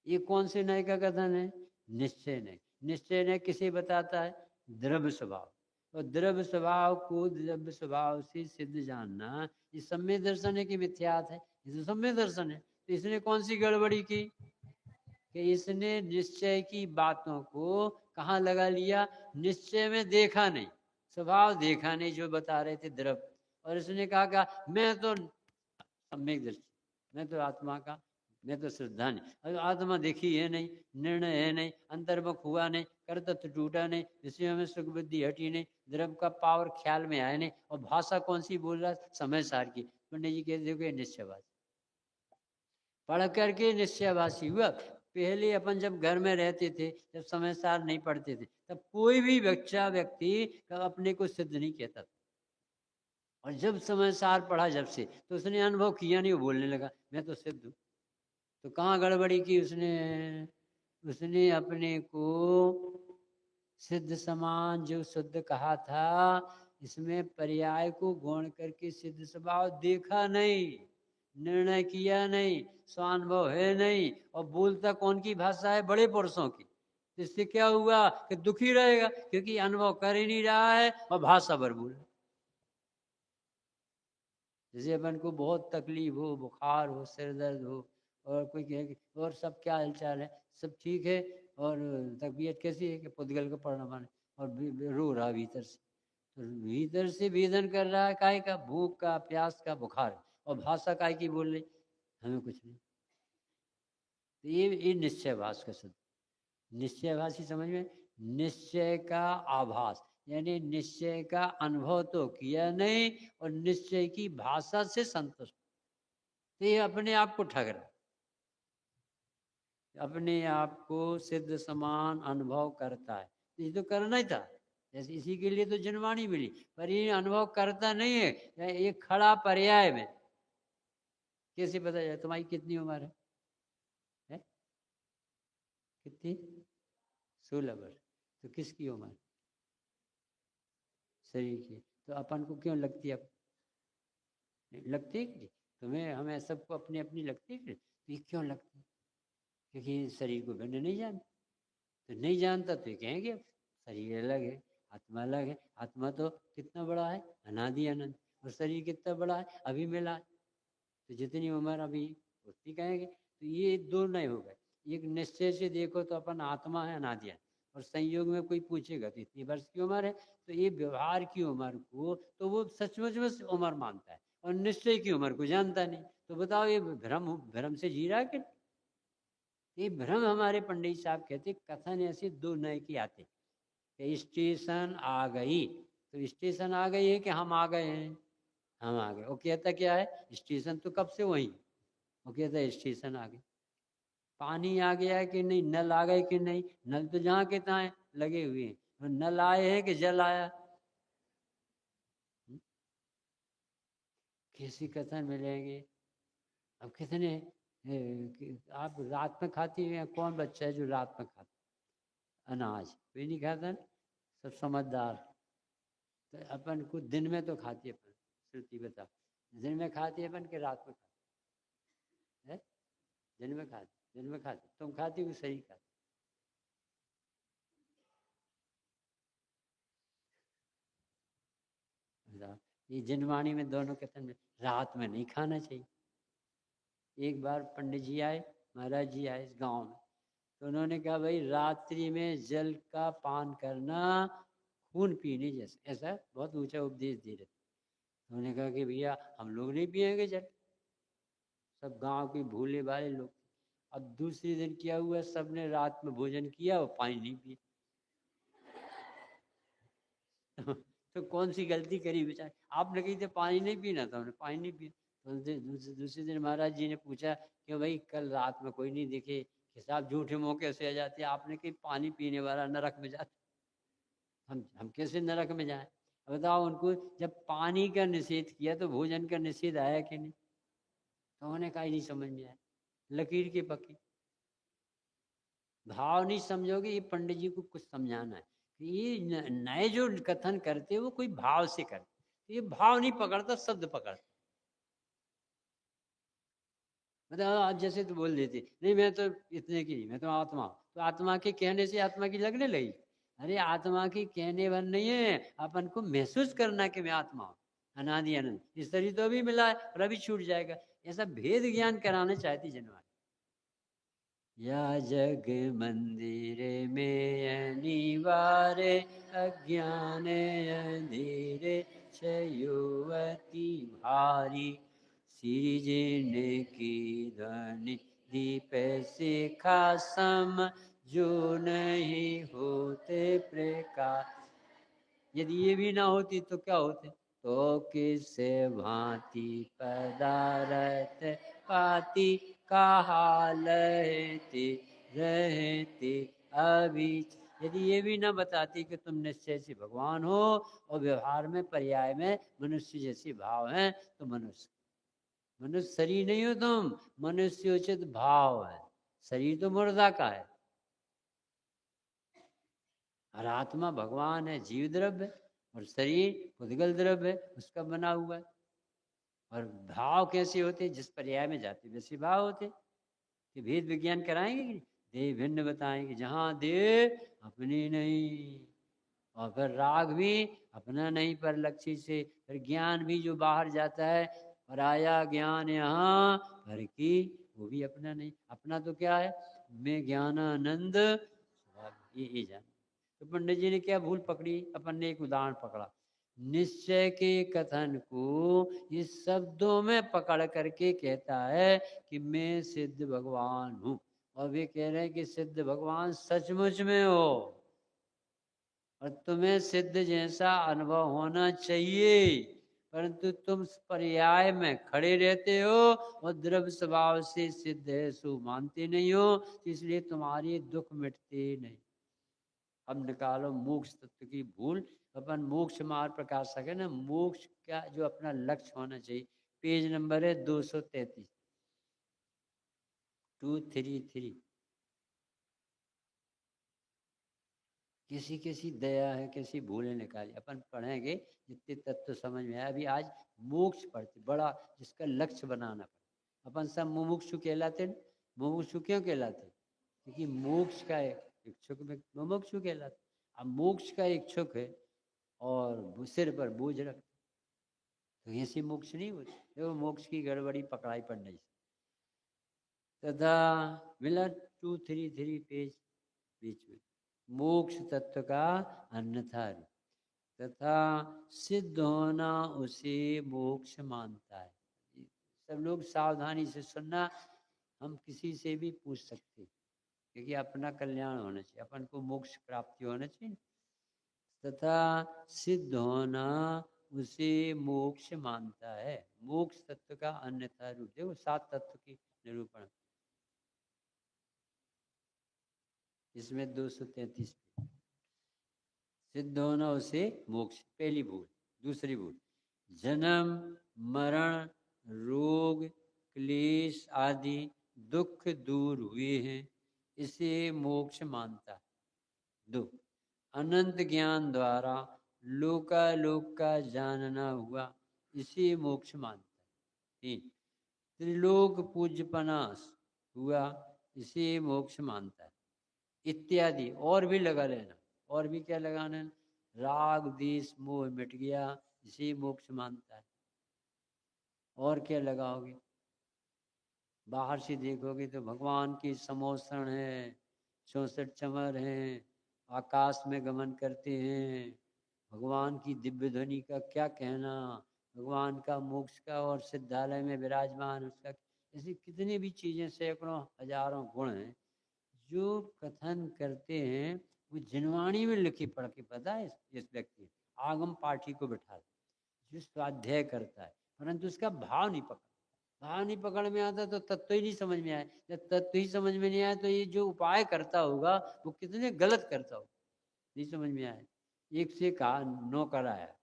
ये कौन से नय का कथन है? निश्चय नय। निश्चय नय किसे बताता है? द्रव्य स्वभाव। और द्रव्य स्वभाव को द्रव्य स्वभाव से सिद्ध जानना, ये सम्य दर्शन है कि मिथ्यात है? ये तो सम्य दर्शन है। तो इसने कौन सी गड़बड़ी की कि इसने निश्चय की बातों को कहाँ लगा लिया? निश्चय में देखा नहीं, स्वभाव देखा नहीं जो बता रहे थे द्रव्य। और इसने कहा मैं तो सम्यक दृष्टि, मैं तो आत्मा का, मैं तो श्रद्धा नहीं। अरे आत्मा देखी है नहीं, निर्णय है नहीं, अंतर्मुख हुआ नहीं, कर्तव्य टूटा नहीं, विषयों में सुख बुद्धि हटी नहीं, द्रव्य का पावर ख्याल में आया नहीं। और भाषा कौन सी बोल रहा? समय सार की। पंडित जी कहते देखो ये निश्चयवासी, पढ़ करके निश्चयवासी हुआ। पहले अपन जब घर में रहते थे, जब समय सार नहीं पढ़ते थे, तब कोई भी व्यक्ति अपने को सिद्ध नहीं कहता था। और जब समय सार पढ़ा जब से, तो उसने अनुभव किया नहीं, वो बोलने लगा मैं तो सिद्ध हूँ। तो कहाँ गड़बड़ी की उसने? उसने अपने को सिद्ध समान जो शुद्ध कहा था, इसमें पर्याय को गौण करके सिद्ध स्वभाव देखा नहीं, निर्णय किया नहीं, स्वानुभव है नहीं, और बोलता कौन की भाषा है? बड़े पुरुषों की। इससे क्या हुआ कि दुखी रहेगा, क्योंकि अनुभव कर ही नहीं रहा है और भाषा पर बोल। जैसे अपन को बहुत तकलीफ हो, बुखार हो, सिर दर्द हो, और कोई कहे कि और सब क्या हालचाल है, सब ठीक है, और तबीयत कैसी है कि पुद्गल को पढ़ना माने, और रो रहा भीतर से, तो भीतर से वेदन कर रहा है काय का? भूख का, प्यास का, बुखार, और भाषा काय की बोल रही? हमें कुछ नहीं। तो ये निश्चयभास का शब्द। निश्चयभास ही समझ में, निश्चय का आभास, यानी निश्चय का अनुभव तो किया नहीं और निश्चय की भाषा से संतुष्ट, तो ये अपने आप को ठग रहा, अपने आप को सिद्ध समान अनुभव करता है। तो ये तो करना ही था, जैसे इसी के लिए तो जनवाणी मिली, पर ये अनुभव करता नहीं है। ये खड़ा पर्याय में कैसे पता जाए तुम्हारी कितनी उम्र है? कितनी? 16 वर्ष। तो किसकी उम्र? शरीर की। तो अपन को क्यों लगती है? लगती है कि तुम्हें, हमें सबको अपनी अपनी लगती है। तो ये क्यों लगती है? क्योंकि शरीर को भिन्न नहीं जानता। तो नहीं जानता तो ये कहेंगे शरीर अलग है, आत्मा अलग है। आत्मा तो कितना बड़ा है? अनादि अनंत। और शरीर कितना बड़ा है? अभी मिला है। तो जितनी उम्र अभी उतनी कहेंगे। तो ये दो नहीं हो गए। एक निश्चय से देखो तो अपन आत्मा है अनादि अनंत, और संयोग में कोई पूछेगा तो इतनी वर्ष की उम्र है, तो ये व्यवहार की उम्र को तो वो सचमुच में उम्र मानता है, और निश्चय की उम्र को जानता नहीं। तो बताओ ये भ्रम, भ्रम से जी रहा है कि? ये भ्रम हमारे पंडित साहब कहते, कथन ऐसे दो नए की आते कि स्टेशन आ गई। तो स्टेशन आ गई है कि हम आ गए हैं? हम आ गए। वो कहता क्या है? स्टेशन तो कब से वही। वो कहता है स्टेशन आ गई। पानी आ गया है कि नहीं? नल आ गए कि नहीं? नल तो जहाँ के तहाँ लगे हुए हैं। तो नल आए हैं कि जल आया? कैसी कथन मिलेंगे? अब कितने आप रात में खाती हैं? कौन बच्चा है जो रात में खाता? अनाज कोई नहीं खाता ना, सब समझदार। तो अपन को दिन में तो खाती है अपन, श्रुति बता, दिन में खाती है अपन के रात में खाती है? दिन में खाती, दिन में खाती। तुम खाती हो सही खाती? ये जनवाणी में दोनों कथन में रात में नहीं खाना चाहिए। एक बार पंडित जी आए, महाराज जी आए इस गांव में, तो उन्होंने कहा भाई रात्रि में जल का पान करना खून पीने जैसे, ऐसा बहुत ऊंचा उपदेश दे रहे थे। उन्होंने कहा कि भैया हम लोग नहीं पिएंगे जल, सब गांव के भूले भाले लोग। अब दूसरे दिन क्या हुआ, सबने रात में भोजन किया और पानी नहीं पिए। तो कौन सी गलती करी बेचारे? आपने कही थे पानी नहीं पीना था, उन्होंने पानी नहीं पिया। तो दूसरे दिन महाराज जी ने पूछा कि भाई कल रात में कोई नहीं दिखे कि साहब झूठे मौके से आ जाते, आपने कही पानी पीने वाला नरक में जाता। हम कैसे नरक में जाएं? बताओ, उनको जब पानी का निषेध किया तो भोजन का निषेध आया कि नहीं? तो उन्होंने कहा नहीं समझ में आया, लकीर की पक्की। भाव नहीं समझोगे, ये पंडित जी को कुछ समझाना है कि ये नए जो कथन करते वो कोई भाव से करते, ये भाव नहीं पकड़ता, शब्द पकड़ता। मतलब आज जैसे तो बोल देते नहीं मैं तो इतने की, मैं तो आत्मा, तो आत्मा के कहने से आत्मा की लगने लगी। अरे आत्मा की कहने भर नहीं है, अपन को महसूस करना कि मैं आत्मा हूँ, अनादि अनंत। इस शरीर तो अभी मिला है और अभी छूट जाएगा, ऐसा भेद ज्ञान कराना चाहती जनवाणी। या जग मंदिर में अनिवार्य अज्ञान अंधेरे छयुवती भारी, सृजन की ध्वनि दीप शिखा सम जो नहीं होते प्रकाश। यदि ये भी ना होती तो क्या होते? तो किस भांति पदारथ पाती का हाल है रहते अभी। यदि ये भी ना बताती कि तुम निश्चय से भगवान हो और व्यवहार में पर्याय में मनुष्य जैसे भाव हैं, तो मनुष्य शरीर नहीं हो तुम, मनुष्योचित भाव है। शरीर तो मुर्दा का है और आत्मा भगवान है, जीव द्रव्य है, और शरीर पुद्गल द्रव्य है, उसका बना हुआ है। और भाव कैसे होते, जिस पर्याय में जाते वैसे भाव होते। कि भेद विज्ञान कराएंगे कि देह भिन्न बताएंगे, जहाँ देह अपनी नहीं, और फिर राग भी अपना नहीं पर लक्ष्य से, फिर ज्ञान भी जो बाहर जाता है, और आया ज्ञान यहाँ पर की, वो भी अपना नहीं। अपना तो क्या है, मैं ज्ञानानंद, ये जान। तो पंडित जी ने क्या भूल पकड़ी, अपन ने एक उदाहरण पकड़ा, निश्चय के कथन को इस शब्दों में पकड़ करके कहता है कि मैं सिद्ध भगवान हूँ, और वे कह रहे हैं कि सिद्ध भगवान सचमुच में हो, और तुम्हें सिद्ध जैसा अनुभव होना चाहिए, परंतु तुम पर्याय में खड़े रहते हो और द्रव्य स्वभाव से सिद्ध है सो मानते नहीं हो, इसलिए तुम्हारे दुख मिटते नहीं। अब निकालो मोक्ष तत्व की भूल। अपन मोक्ष मार्ग प्रकाशक है ना, मोक्ष का जो अपना लक्ष्य होना चाहिए, पेज नंबर है 233, 233। किसी किसी दया है, किसी भूले निकाली। अपन पढ़ेंगे जितने तत्व समझ में आए। अभी आज मोक्ष पढ़ते, बड़ा जिसका लक्ष्य बनाना पड़े। अपन सब मुमुक्षु कहलाते। मुमुक्षु क्यों कहलाते, क्योंकि मोक्ष का इच्छुक में मुमुक्षु कहलाते। अब मोक्ष का इच्छुक है और सिर पर बोझ रख, तो ऐसी मोक्ष नहीं होती। देखो मोक्ष की गड़बड़ी पकड़ाई पड़ने से। तथा मिला 233 पेज बीच में, मोक्ष तत्व का अन्यथा तथा सिद्ध होना उसे मोक्ष मानता है। सब लोग सावधानी से सुनना, हम किसी से भी पूछ सकते, क्योंकि अपना कल्याण होना चाहिए, अपन को मोक्ष प्राप्ति होना चाहिए। तथा सिद्ध होना उसे मोक्ष मानता है। मोक्ष तत्व का अन्यथा रूप, देखो 7 तत्व की निरूपण इसमें 233। सिद्ध होना उसे मोक्ष, पहली भूल। दूसरी भूल, जन्म मरण रोग क्लेश आदि दुख दूर हुए हैं, इसे मोक्ष मानता। 2, अनंत ज्ञान द्वारा लोकालोक का जानना हुआ, इसे मोक्ष मानता है। 3, त्रिलोक पूज्यपनास हुआ, इसे मोक्ष मानता है। इत्यादि और भी लगा लेना, और भी क्या लगाना है, राग द्वेष मोह मिट गया, इसे मोक्ष मानता है। और क्या लगाओगे, बाहर से देखोगे तो भगवान की समोषण है, 64 चमर हैं, आकाश में गमन करते हैं, भगवान की दिव्य ध्वनि का क्या कहना, भगवान का मोक्ष का और सिद्धालय में विराजमान उसका, ऐसी कितनी भी चीजें सैकड़ों हजारों गुण हैं जो कथन करते हैं। वो जिनवाणी में लिखी पढ़ के पता है इस व्यक्ति आगम पाठी को बिठा जो स्वाध्याय करता है, परंतु उसका भाव नहीं पकड़, भाव नहीं पकड़ में आता तो तत्व ही नहीं समझ में आए। जब तत्व ही समझ में नहीं आया तो ये जो उपाय करता होगा वो कितने गलत करता होगा, नहीं समझ में आया। एक से कहा, नौकर आया,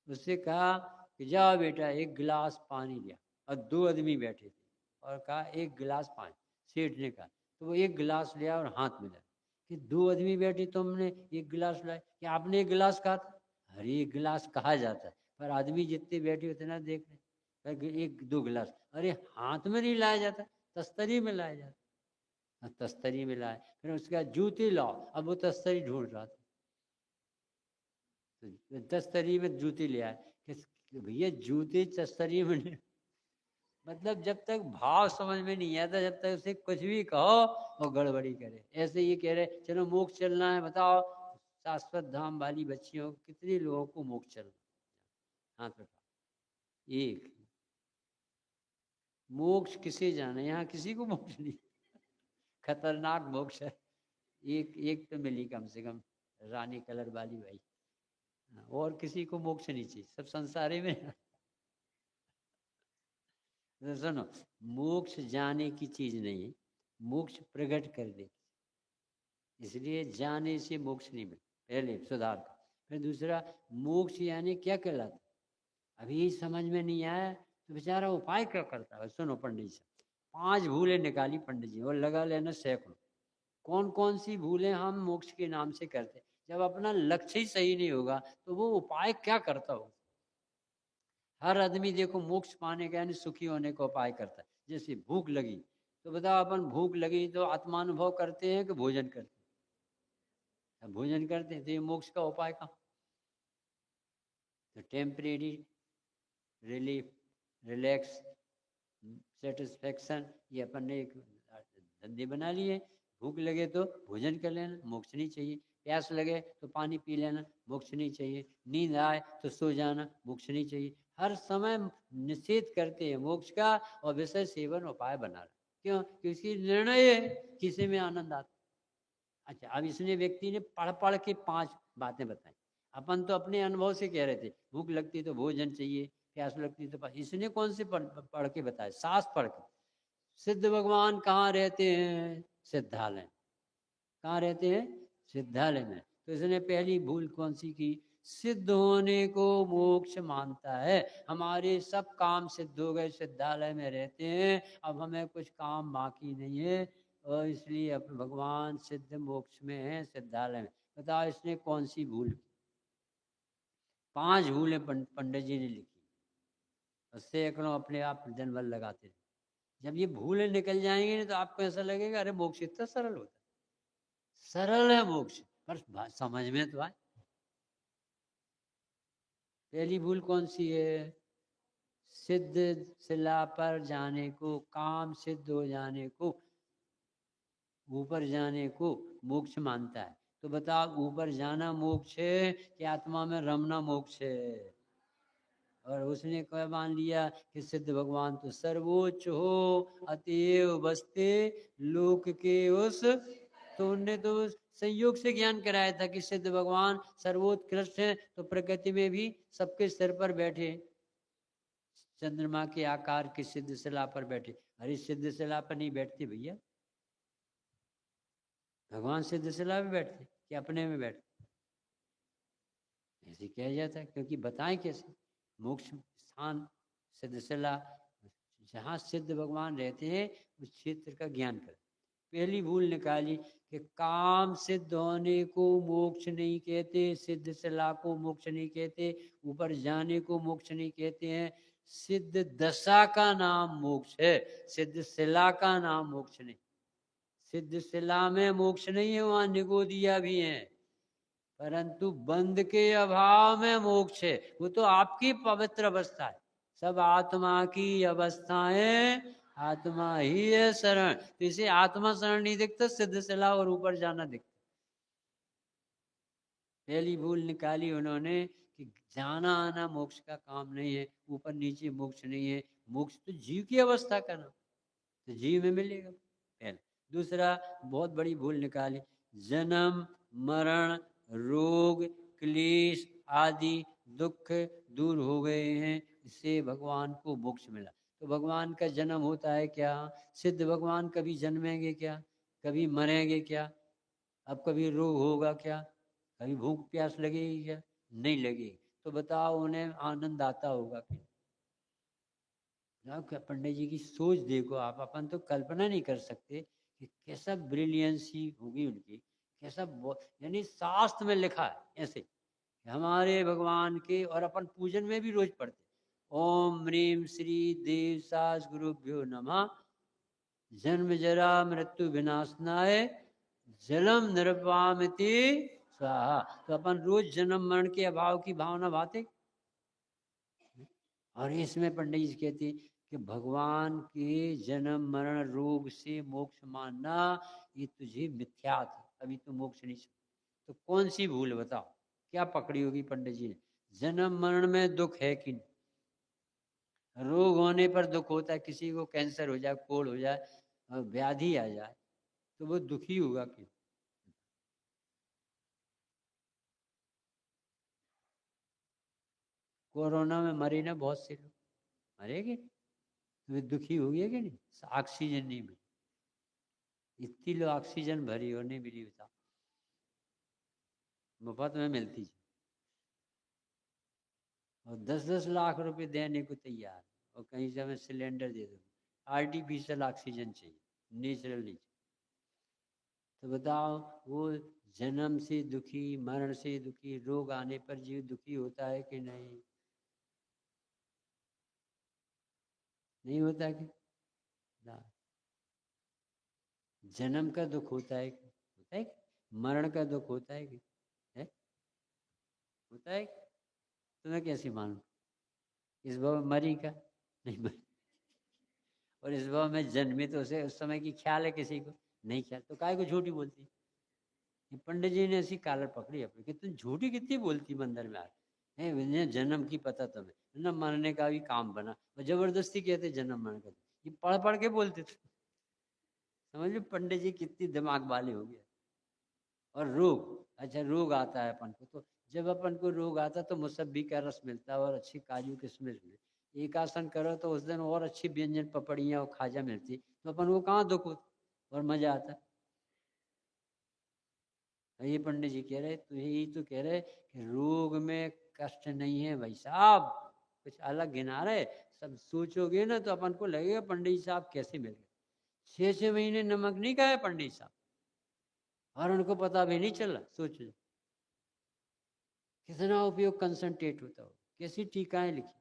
उससे कहा कि जाओ बेटा एक गिलास पानी लिया, और 2 आदमी बैठे थे, और कहा एक गिलास पानी, सेठ ने कहा। तो वो एक गिलास लिया और हाथ में लाया, कि 2 आदमी बैठे तुमने एक गिलास लाया, कि आपने एक गिलास कहा था। अरे एक गिलास कहा जाता है, पर आदमी जितने बैठे उतना देख रहे, एक 2 गिलास, अरे हाथ में नहीं लाया जाता, तस्तरी में लाया जाता। तस्तरी में लाया, फिर उसके बाद जूते लाओ, अब वो तस्तरी ढूंढ रहा था, तो तस्तरी में जूते ले आए, कि भैया जूते तस्तरी में नहीं। मतलब जब तक भाव समझ में नहीं आता, जब तक उसे कुछ भी कहो वो गड़बड़ी करे। ऐसे ये कह रहे चलो मोक्ष चलना है, बताओ शाश्वत धाम वाली बच्चियों कितने लोगों को मोक्ष चलना, हाथ उठा। एक, मोक्ष किसे जाना, यहाँ किसी को मोक्ष नहीं, खतरनाक मोक्ष है। एक तो मिली कम से कम, रानी कलर वाली भाई, और किसी को मोक्ष नहीं चाहिए, सब संसारी में। तो सुनो, मोक्ष जाने की चीज नहीं है, मोक्ष प्रकट कर देती, इसलिए जाने से मोक्ष नहीं मिलता। पहले सुधार का। फिर दूसरा, मोक्ष यानी क्या कहलाता, अभी समझ में नहीं आया तो बेचारा उपाय क्या करता है। सुनो पंडित जी, 5 भूलें निकाली पंडित जी, और लगा लेना सैकड़ों। कौन कौन सी भूलें हम मोक्ष के नाम से करते, जब अपना लक्ष्य ही सही नहीं होगा तो वो उपाय क्या करता होगा। हर आदमी देखो मोक्ष पाने का यानी सुखी होने का उपाय करता है। जैसे भूख लगी तो बताओ, अपन भूख लगी तो आत्मानुभव करते हैं कि भोजन करते हैं। भोजन करते हैं तो ये मोक्ष का उपाय कहाँ। तो टेम्परेरी रिलीफ, रिलैक्स, सेटिस्फेक्शन, ये अपन ने एक धंधे बना लिए। भूख लगे तो भोजन कर लेना, मोक्ष नहीं चाहिए। प्यास लगे तो पानी पी लेना, मोक्ष नहीं चाहिए। नींद आए तो सो जाना, मोक्ष नहीं चाहिए। हर समय निषेध करते हैं मोक्ष का, और विषय सेवन उपाय बना रहा। क्यों? क्योंकि निर्णय है किसी में आनंद आता। अच्छा, अब इसने व्यक्ति ने पढ़ पढ़ के 5 बातें बताई। अपन तो अपने अनुभव से कह रहे थे भूख लगती तो भोजन चाहिए, प्यास लगती तो इसने कौन से पढ़ के बताया? शास्त्र पढ़ के। सिद्ध भगवान कहाँ रहते हैं? सिद्धालय। कहाँ रहते हैं? सिद्धालय में। तो इसने पहली भूल कौन सी की? सिद्ध होने को मोक्ष मानता है। हमारे सब काम सिद्ध हो गए, सिद्धालय में रहते हैं, अब हमें कुछ काम बाकी नहीं है, और इसलिए अब भगवान सिद्ध मोक्ष में है, सिद्धालय में। बताओ इसने कौन सी भूल की? 5 भूलें पंडित जी ने लिखी, और सैकड़ों अपने आप दिन भर लगाते रहे। जब ये भूलें निकल जाएंगे नहीं तो आपको ऐसा लगेगा अरे मोक्ष इतना सरल होता है। सरल है मोक्ष, पर समझ में तो आए। पहली भूल कौन सी है? सिद्ध शिला पर जाने को, काम सिद्ध हो जाने को, ऊपर जाने को मोक्ष मानता है। तो बताओ ऊपर जाना मोक्ष है कि आत्मा में रमना मोक्ष है? और उसने क्या मान लिया कि सिद्ध भगवान तो सर्वोच्च हो, अतएव बसते लोक के उस। तो उनने तो संयोग से ज्ञान कराया था कि सिद्ध भगवान सर्वोत्कृष्ट है, तो प्रकृति में भी सबके सिर पर बैठे, चंद्रमा के आकार की सिद्ध शिला पर बैठे। अरे सिद्ध शिला पर नहीं बैठते भैया, भगवान सिद्ध शिला में बैठते कि अपने में बैठते? ऐसे किया जाता है, क्योंकि बताएं कैसे? मोक्ष स्थान सिद्धशिला, जहाँ सिद्ध भगवान रहते हैं उस क्षेत्र का ज्ञान कर। पहली भूल निकाली कि काम सिद्ध होने को मोक्ष नहीं कहते, सिद्ध शिला को मोक्ष नहीं कहते, ऊपर जाने को मोक्ष नहीं कहते हैं। सिद्ध दशा का नाम मोक्ष है, सिद्ध शिला का नाम मोक्ष नहीं। सिद्ध शिला में मोक्ष नहीं है, वहां निगोदिया भी है, परंतु बंध के अभाव में मोक्ष है। वो तो आपकी पवित्र अवस्था है। सब आत्मा की अवस्थाएं, आत्मा ही है शरण। तो इसे आत्मा शरण नहीं दिखता, सिद्ध शिला और ऊपर जाना दिखता। पहली भूल निकाली उन्होंने कि जाना आना मोक्ष का काम नहीं है, ऊपर नीचे मोक्ष नहीं है। मोक्ष तो जीव की अवस्था का नाम, तो जीव में मिलेगा पहले। दूसरा बहुत बड़ी भूल निकाली, जन्म मरण रोग क्लेश आदि दुख दूर हो गए हैं, इससे भगवान को मोक्ष मिला। तो भगवान का जन्म होता है क्या? सिद्ध भगवान कभी जन्मेंगे क्या? कभी मरेंगे क्या? अब कभी रोग होगा क्या? कभी भूख प्यास लगेगी क्या? नहीं लगेगी। तो बताओ उन्हें आनंद आता होगा क्या? पंडित जी की सोच देखो आप, अपन तो कल्पना नहीं कर सकते कि कैसा ब्रिलियंसी होगी उनकी, कैसा यानी शास्त्र में लिखा है ऐसे हमारे भगवान के, और अपन पूजन में भी रोज पढ़ते ओम ह्रीम श्री देव सास गुरुभ्यो नमः, जन्म जरा मृत्यु विनाशनाय जलम निर्वामिति स्वाहा। तो अपन रोज जन्म मरण के अभाव की भावना भाते। और इसमें पंडित जी कहते कि भगवान के जन्म मरण रोग से मोक्ष मानना ये तुझे मिथ्या था, अभी तो मोक्ष नहीं सकता। तो कौन सी भूल बताओ, क्या पकड़ी होगी पंडित जी ने? जन्म मरण में दुख है कि नहीं? रोग होने पर दुख होता है, किसी को कैंसर हो जाए, कोढ़ हो जाए, व्याधि आ जाए, तो वो दुखी होगा कि? कोरोना में मरे ना बहुत से लोग, मरेगे तो वे दुखी हो गए कि नहीं? ऑक्सीजन नहीं मिली, इतनी लो ऑक्सीजन भरी हो नहीं मिली, बताओ, मुफ्त में मिलती है। और 10-10 लाख रुपए देने को तैयार, और कहीं से हमें सिलेंडर दे दो, आर्टिफिशियल ऑक्सीजन चाहिए, नेचुरल नहीं। तो बताओ, वो जन्म से दुखी, मरण से दुखी, रोग आने पर जीव दुखी होता है कि नहीं? नहीं होता कि ना? जन्म का दुख होता है कि होता है? मरण का दुख होता है कि है? होता है? तुम्हें कैसे मालूम? इस भाव में मरी का नहीं मरी, और इस भाव में जन्मे तो उसे उस समय की ख्याल है किसी को नहीं ख्याल, तो काय को झूठी बोलती? पंडित जी ने ऐसी कालर पकड़ी अपनी कि तुम झूठी कितनी बोलती मंदिर में आके, जन्म की पता तुम्हें, न मरने का भी काम बना, और जबरदस्ती कहते जन्म मरण का, ये पढ़ पढ़ के बोलते थे। समझ लो पंडित जी कितनी दिमाग वाले हो गए। और रोग, अच्छा रोग आता है अपन को, तो जब अपन को रोग आता तो मुसब्बी का रस मिलता है और अच्छी काजू किशमिश मिलती, एक आसन करो तो उस दिन और अच्छी व्यंजन पपड़ियाँ और खाजा मिलती, तो अपन को कहाँ दुख होता और मजा आता। ये पंडित जी कह रहे, तो यही तो कह रहे कि रोग में कष्ट नहीं है भाई साहब, कुछ अलग गिना रहे। सब सोचोगे ना तो अपन को लगेगा पंडित जी साहब कैसे मिल गए, 6-6 महीने नमक नहीं खाए पंडित साहब, और उनको पता भी नहीं चला। सोच लो कितना उपयोग कंसंट्रेट होता हो, कैसी टीकाएं लिखी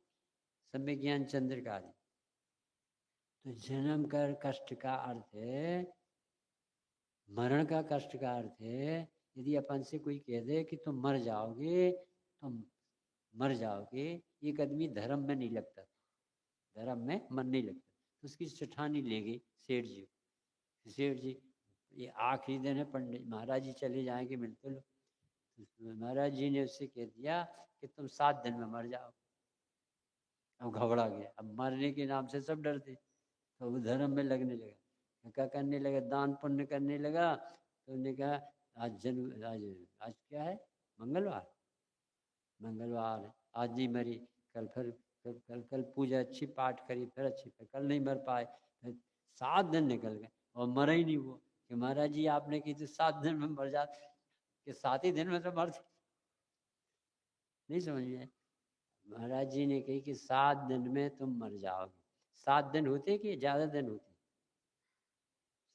समय ज्ञान चंद्र का आदि। तो जन्म कर कष्ट का अर्थ है, मरण का कष्ट का अर्थ है, यदि अपन से कोई कह दे कि तुम मर जाओगे, तुम मर जाओगे, एक आदमी धर्म में नहीं लगता, धर्म में मन नहीं लगता, तो उसकी चिठानी ले गई सेठ जी। सेठ जी ये आखिरी दिन है, पंडित महाराज जी चले जाएंगे, मिलते लो। महाराज जी ने उससे कह दिया कि तुम 7 दिन में मर जाओ। अब घबरा गया, अब मरने के नाम से सब डरते, तो वो धर्म में लगने लगा, क्या करने लगा, दान पुण्य करने लगा। तो उन्होंने कहा आज क्या है, मंगलवार, मंगलवार है, आज नहीं मरी, कल फिर कल पूजा अच्छी पाठ करी, फिर अच्छी, फिर कल नहीं मर पाए, फिर 7 दिन निकल गए और मरा ही नहीं वो। कि महाराज जी आपने की तो 7 दिन में मर जाते, कि 7 ही दिन में तो मर, नहीं समझ में। महाराज जी ने कही कि 7 दिन में तुम मर जाओगे। 7 दिन होते कि ज्यादा दिन होते?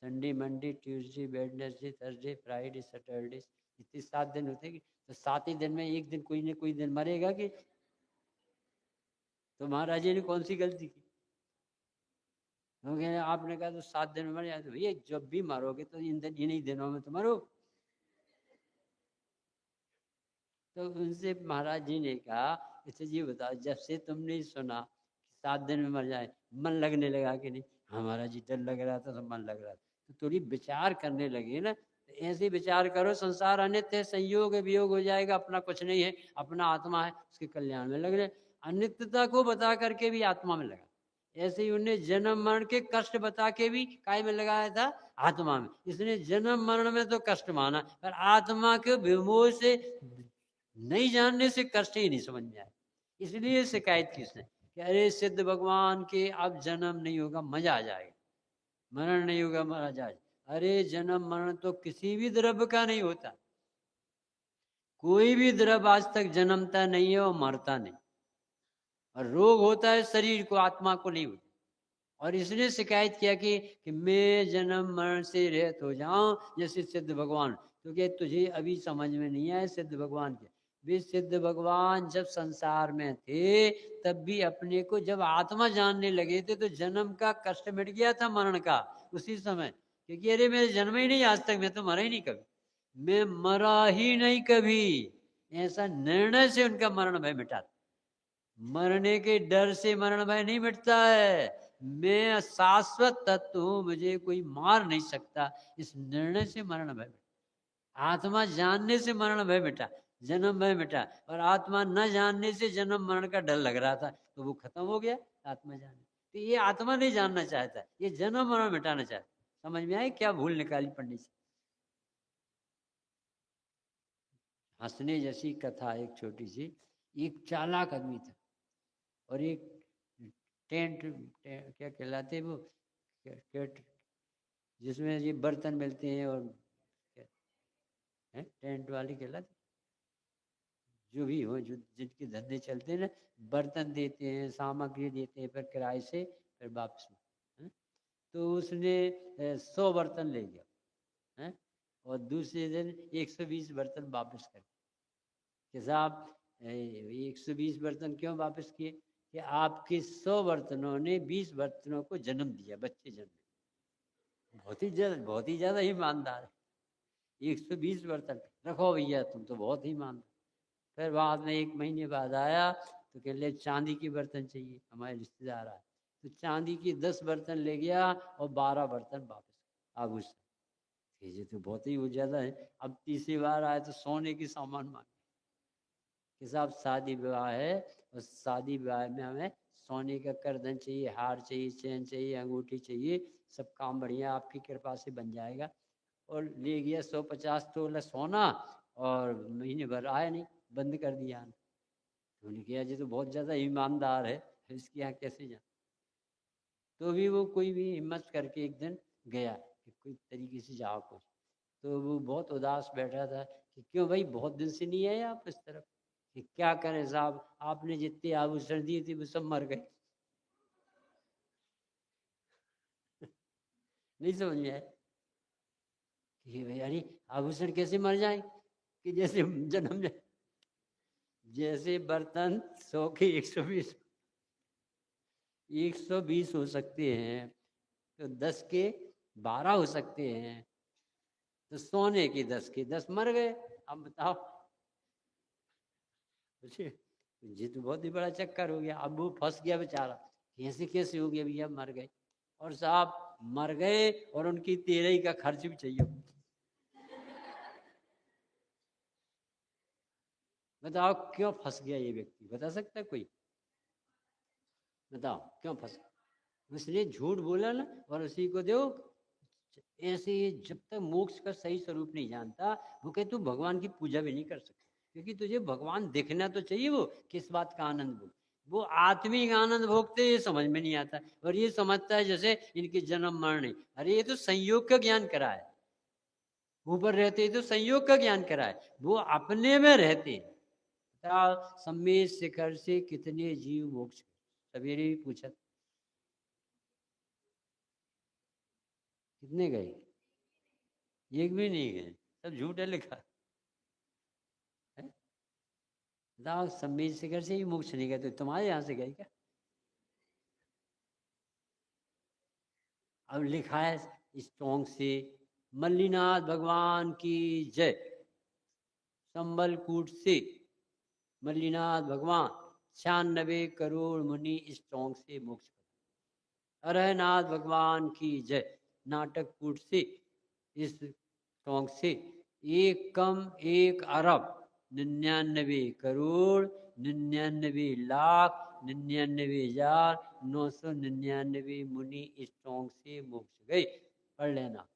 Sunday Monday Tuesday Wednesday Thursday Friday Saturday, इतने 7 दिन होते कि, तो 7 ही दिन में एक दिन कोई न कोई दिन मरेगा कि। तो महाराज जी ने कौन सी गलती की? क्योंकि आपने कहा तो 7 दिन में मर जाए, तो भैया जब भी मरोगे तो इन्हीं दिनों में तो मरो। तो उनसे महाराज जी ने कहा, इसे जी बताओ, जब से तुमने सुना कि 7 दिन में मर जाए, मन लगने लगा कि नहीं? हमारा जी डर लग रहा था तो मन लग रहा था, तो थोड़ी विचार करने लगे ना। तो ऐसे विचार करो, संसार अनित्य है, संयोग वियोग हो जाएगा, अपना कुछ नहीं है, अपना आत्मा है, उसके कल्याण में लग रहे। अनित्यता को बता करके भी आत्मा में लगा, ऐसे ही उन्हें जन्म मरण के कष्ट बता के भी काय में लगाया था, आत्मा में। इसने जन्म मरण में तो कष्ट माना, पर आत्मा के विमोह से नहीं जानने से कष्ट ही नहीं समझ में आया, इसलिए शिकायत की उसने कि अरे सिद्ध भगवान के अब जन्म नहीं होगा, मजा आ जाएगा, मरण नहीं होगा, मरा जाए। अरे जन्म मरण तो किसी भी द्रव्य का नहीं होता, कोई भी द्रव्य आज तक जन्मता नहीं है और मरता नहीं, और रोग होता है शरीर को, आत्मा को नहीं होता। और इसने शिकायत किया कि मैं जन्म मरण से रहित हो जाऊं जैसे सिद्ध भगवान। तो क्या तुझे अभी समझ में नहीं आया सिद्ध भगवान के? वे सिद्ध भगवान जब संसार में थे तब भी अपने को जब आत्मा जानने लगे थे तो जन्म का कष्ट मिट गया था, मरण का उसी समय। क्योंकि अरे मैं जन्म ही नहीं आज तक, मैं तो मरा ही नहीं कभी, मैं मरा ही नहीं कभी, ऐसा निर्णय से उनका मरण भय मिटा। मरने के डर से मरण भय नहीं मिटता है, मैं शाश्वत तत्व हूं, मुझे कोई मार नहीं सकता, इस निर्णय से मरण भय मिटा। आत्मा जानने से मरण भय मिटा, जन्म भय मिटा, और आत्मा न जानने से जन्म मरण का डर लग रहा था, तो वो खत्म हो गया आत्मा जानने। तो ये आत्मा नहीं जानना चाहता, ये जन्म मरण मिटाना चाहता। समझ में आई क्या भूल निकाली पंडित जी? हंसने जैसी कथा एक छोटी सी। एक चालाक आदमी था और एक टेंट क्या कहलाते वो, कैट, जिसमें ये बर्तन मिलते हैं और टेंट वाली कहलाती, जो भी हो, जो जिनके धंधे चलते हैं ना, बर्तन देते हैं, सामग्री देते हैं, फिर किराए से फिर वापस है? तो उसने 100 बर्तन ले गया है, और दूसरे दिन 120 बर्तन वापस कर कि साहब 120 बर्तन क्यों वापस किए कि आपके 100 बर्तनों ने 20 बर्तनों को जन्म दिया, बच्चे जन्म। बहुत ही ज्यादा ईमानदार है। 120 बर्तन रखो भैया, तुम तो बहुत ही ईमानदार। फिर बाद में 1 महीने बाद आया तो कह ले चांदी की बर्तन चाहिए, हमारे रिश्तेदार आए तो चांदी की 10 बर्तन ले गया और 12 बर्तन वापस आभूषण। ये तो बहुत ही ज्यादा है। अब तीसरी बार आए तो सोने की सामान मांगे कि साहब शादी विवाह है, उस शादी विवाह में हमें सोने का करधन चाहिए, हार चाहिए, चैन चाहिए, अंगूठी चाहिए, सब काम बढ़िया आपकी कृपा से बन जाएगा। और ले गया 150 तोला सोना, और महीने भर आया नहीं, बंद कर दिया। तो उन्होंने किया जी तो बहुत ज़्यादा ईमानदार है, इसके यहाँ कैसे जाए। तो भी वो कोई भी हिम्मत करके एक दिन गया कि कोई तरीके से जाओ कुछ। तो वो बहुत उदास बैठा था कि क्यों भाई, बहुत दिन से नहीं आए आप इस तरफ। कि क्या करें साहब, आपने जितने आभूषण दिए थे वो सब मर गए। नहीं समझ में आया कि भाई अरे आभूषण कैसे मर जाए, कि जैसे जन्म जाए। जैसे बर्तन 100 के 120 हो सकते हैं, तो 10 के 12 हो सकते हैं, तो सोने के 10 के 10 मर गए। अब बताओ, जी तो बहुत ही बड़ा चक्कर हो गया। अब वो फंस गया बेचारा, कैसे कैसे हो गया भैया, मर गए। और साहब मर गए और उनकी 13 का खर्च भी चाहिए। बताओ क्यों फंस गया ये व्यक्ति, बता सकता है कोई? बताओ क्यों फंस? उसने झूठ बोला ना, और उसी को दो ऐसे। जब तक मोक्ष का सही स्वरूप नहीं जानता, वो कहे तू भगवान की पूजा भी नहीं कर सकता, क्योंकि तुझे भगवान देखना तो चाहिए। वो किस बात का आनंद भोग, वो आत्मिक आनंद भोगते, ये समझ में नहीं आता। और ये समझता है जैसे इनके जन्म मरण नहीं। अरे ये तो संयोग का ज्ञान करा है, ऊपर रहते तो संयोग का ज्ञान करा है, वो अपने में रहते। सम्मेद शिखर से कितने जीव मोक्ष, सवेरे भी पूछा कितने गए, एक भी नहीं गए, सब झूठे लिखा है। बताओ सम्मेद शिखर से ही मोक्ष नहीं गए तो तुम्हारे यहां से गए क्या? अब लिखा है स्ट्रॉन्ग से, मल्लीनाथ भगवान की जय। संबलकूट से मल्लीनाथ भगवान 96 करोड़ मुनि स्ट्रॉन्ग से मोक्ष। अरहनाथ भगवान की जय। नाटककूट से इस स्ट्रॉन्ग से 1,1 अरब 99,99,99,999 मुनि स्ट्रॉन्ग से मोक्ष गए। पढ़ लेना।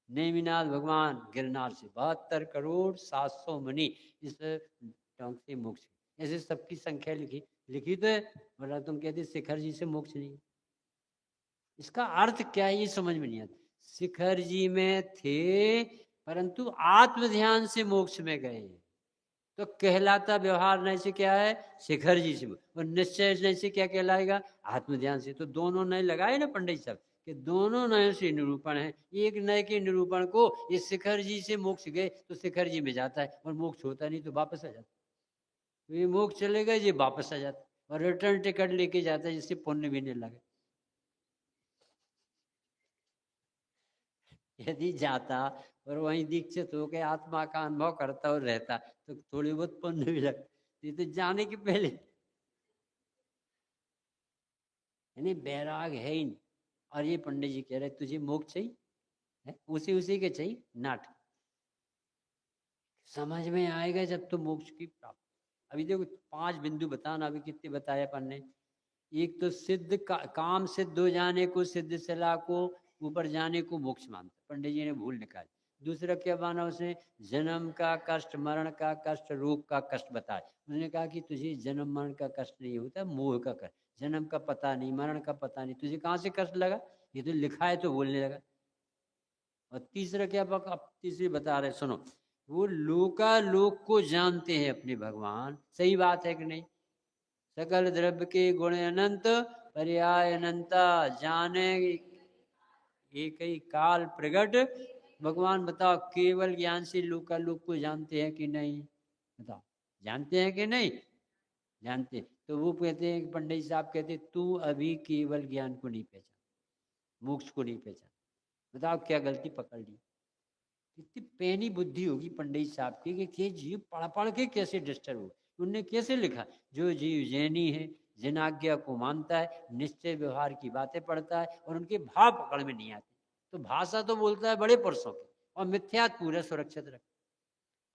नेमिनाथ भगवान गिरनार से 72,700,000 मुनि इस स्ट्रॉन्ग से मोक्ष। ऐसे सबकी संख्या लिखी लिखी तो है, वरना तुम कहते शिखर जी से मोक्ष नहीं। इसका अर्थ क्या है ये समझ में नहीं आता। शिखर जी में थे परंतु आत्म ध्यान से मोक्ष में गए, तो कहलाता व्यवहार नय से क्या है, शिखर जी से। और निश्चय नय से क्या कहलाएगा, आत्म ध्यान से। तो दोनों नय लगाए ना पंडित साहब, कि दोनों नयों से निरूपण है। एक नय के निरूपण को ये शिखर जी से मोक्ष गए तो शिखर जी में जाता है, और मोक्ष होता नहीं तो वापस आ जाता। तो ये मोक्ष चले गए, ये वापस आ जाता, और रिटर्न टिकट लेके जाता है, जिससे पुण्य भी नहीं लगे। यदि जाता और वहीं दीक्षित होकर आत्मा का अनुभव करता और रहता तो थोड़ी बहुत पुण्य भी लगती। तो जाने के पहले यानी बैराग है ही नहीं। और ये पंडित जी कह रहे तुझे मोक्ष चाहिए है, उसी के चाहिए नाटक। समझ में आएगा जब तो मोक्ष की प्राप्ति। अभी देखो 5 बिंदु बताना, अभी कितने बताया अपन ने। एक तो सिद्ध काम सिद्ध हो जाने को, सिद्ध सलाह को, ऊपर जाने को मोक्ष मानता, पंडित जी ने भूल निकाली। दूसरा क्या माना उसने, जन्म का कष्ट, मरण का कष्ट, रोग का कष्ट बताया। उसने कहा कि तुझे जन्म मरण का कष्ट नहीं होता, मोह का कष्ट। जन्म का पता नहीं, मरण का पता नहीं, तुझे कहाँ से कष्ट लगा, ये तो लिखा है तो बोलने लगा। और तीसरा क्या अब तीसरी बता रहे, सुनो, वो लोकालोक को जानते हैं अपने भगवान। सही बात है कि नहीं? सकल द्रव्य के गुण अनंत, पर्याय अनंता, जाने एक ही काल प्रगट भगवान। बताओ केवल ज्ञान से लोकालोक को जानते हैं कि नहीं? बताओ, जानते हैं कि नहीं? जानते। तो वो कहते हैं, पंडित साहब कहते तू अभी केवल ज्ञान को नहीं पहचान, मोक्ष को नहीं पहचान। बताओ क्या गलती पकड़ ली? कितनी पैनी बुद्धि होगी पंडित साहब की कि जीव पढ़ पढ़ के कैसे डिस्टर्ब हो। उनने कैसे लिखा, जो जीव जैनी है, जिन आज्ञा को मानता है, निश्चय व्यवहार की बातें पढ़ता है और उनके भाव पकड़ में नहीं आते, तो भाषा तो बोलता है बड़े पुरुषों की और मिथ्यात पूरा सुरक्षित रख।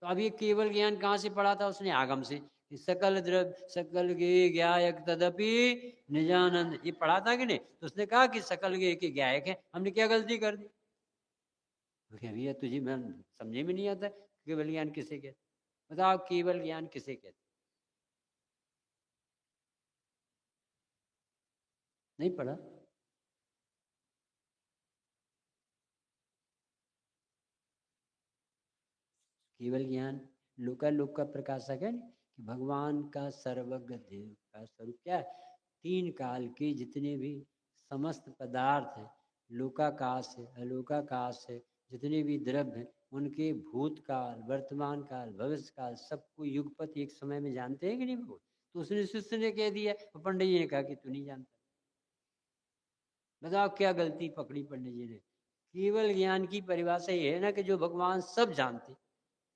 तो अब ये केवल ज्ञान कहाँ से पढ़ा था उसने? आगम से। सकल द्रव्य सकल गे ज्ञायक तदपि निजानंद, ये पढ़ा था कि नहीं? तो उसने कहा कि सकल गे के ज्ञायक है। हमने क्या गलती कर दी? भैया तुझे मैं समझे में नहीं आता केवल ज्ञान किसे कहते? बताओ केवल ज्ञान किसे कहते? नहीं पढ़ा? केवल ज्ञान लोकालोक का प्रकाशक है कि भगवान का सर्वज्ञ देव का स्वरूप क्या है? तीन काल के जितने भी समस्त पदार्थ हैं, लोकाकाश है, अलोकाकाश है, जितने भी द्रव्य हैं, उनके भूतकाल, वर्तमान काल, भविष्य काल, सबको युगपत एक समय में जानते हैं कि नहीं भगवान? तो उसने शिष्य ने कह दिया, पंडित जी ने कहा कि तू नहीं जानता। बताओ क्या गलती पकड़ी पंडित जी ने? केवल ज्ञान की परिभाषा ये है ना कि जो भगवान सब जानते,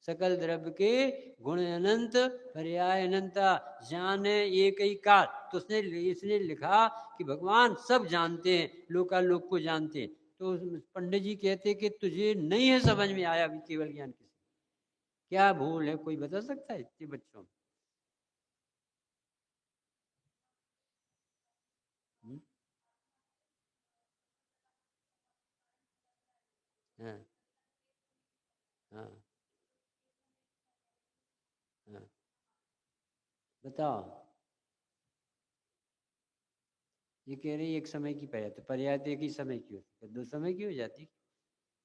सकल द्रव्य के गुण अनंत, पर्याय अनंता, जाने एक ही काल। तो उसने इसने लिखा कि भगवान सब जानते हैं, लोकालोक को जानते हैं। तो पंडित जी कहते कि तुझे नहीं है समझ में आया अभी केवल ज्ञान किसे? क्या भूल है, कोई बता सकता है इतने बच्चों में? हाँ हाँ हाँ, बताओ। ये कह रही एक समय की पर्याय, तो पर्याय तो एक ही समय की होती है, दो समय की हो जाती?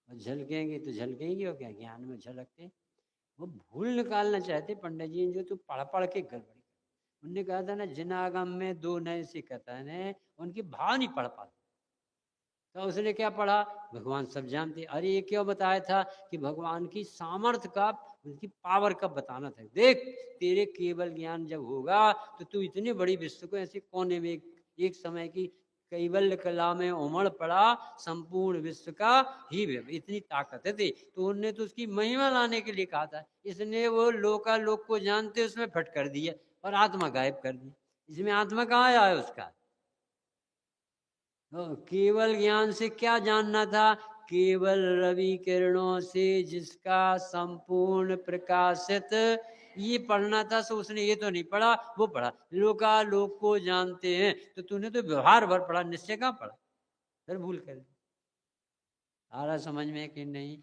और झलकेंगे तो झलकेंगे, और क्या ज्ञान में झलकते हैं? वो भूल निकालना चाहते पंडित जी जो, तो पढ़ पढ़ के गड़बड़ी। उनने कहा था ना, जिन आगम में दो नए से कथन है, उनकी भाव नहीं पढ़ पाते। तो उसने क्या पढ़ा? भगवान सब जानते। अरे ये क्यों बताया था कि भगवान की सामर्थ्य का, उनकी पावर का बताना था। देख तेरे केवल ज्ञान जब होगा तो तू इतनी बड़ी विश्व को ऐसे कोने में एक समय की कैवल्य कला में उमड़ पड़ा, संपूर्ण विश्व का ही इतनी ताकत है थी। तो उनने तो उसकी महिमा लाने के लिए कहा था। इसने वो लोकालोक को जानते उसमें फट कर दिया और आत्मा गायब कर दी। इसमें आत्मा कहाँ आया उसका? केवल ज्ञान से क्या जानना था? केवल रवि किरणों से जिसका संपूर्ण प्रकाशित, ये पढ़ना था। सो उसने ये तो नहीं पढ़ा, वो पढ़ा लोकालोक को जानते हैं। तो तूने तो व्यवहार भर पढ़ा, निश्चय कहाँ पढ़ा? फिर भूल कर दी। आ रहा समझ में कि नहीं?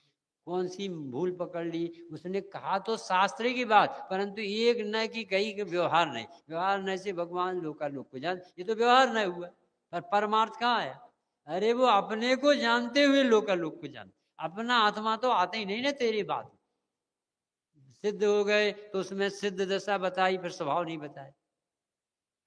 कौन सी भूल पकड़ ली? उसने कहा तो शास्त्र की बात, परंतु एक न की कही कि व्यवहार नहीं। व्यवहार नहीं से भगवान लोकालोक को जान, ये तो व्यवहार नहीं हुआ। पर परमार्थ कहाँ आया? अरे वो अपने को जानते हुए लोकालोक को जान, अपना आत्मा तो आते ही नहीं ना तेरी बात। सिद्ध हो गए तो उसमें सिद्ध दशा बताई, फिर स्वभाव नहीं बताया।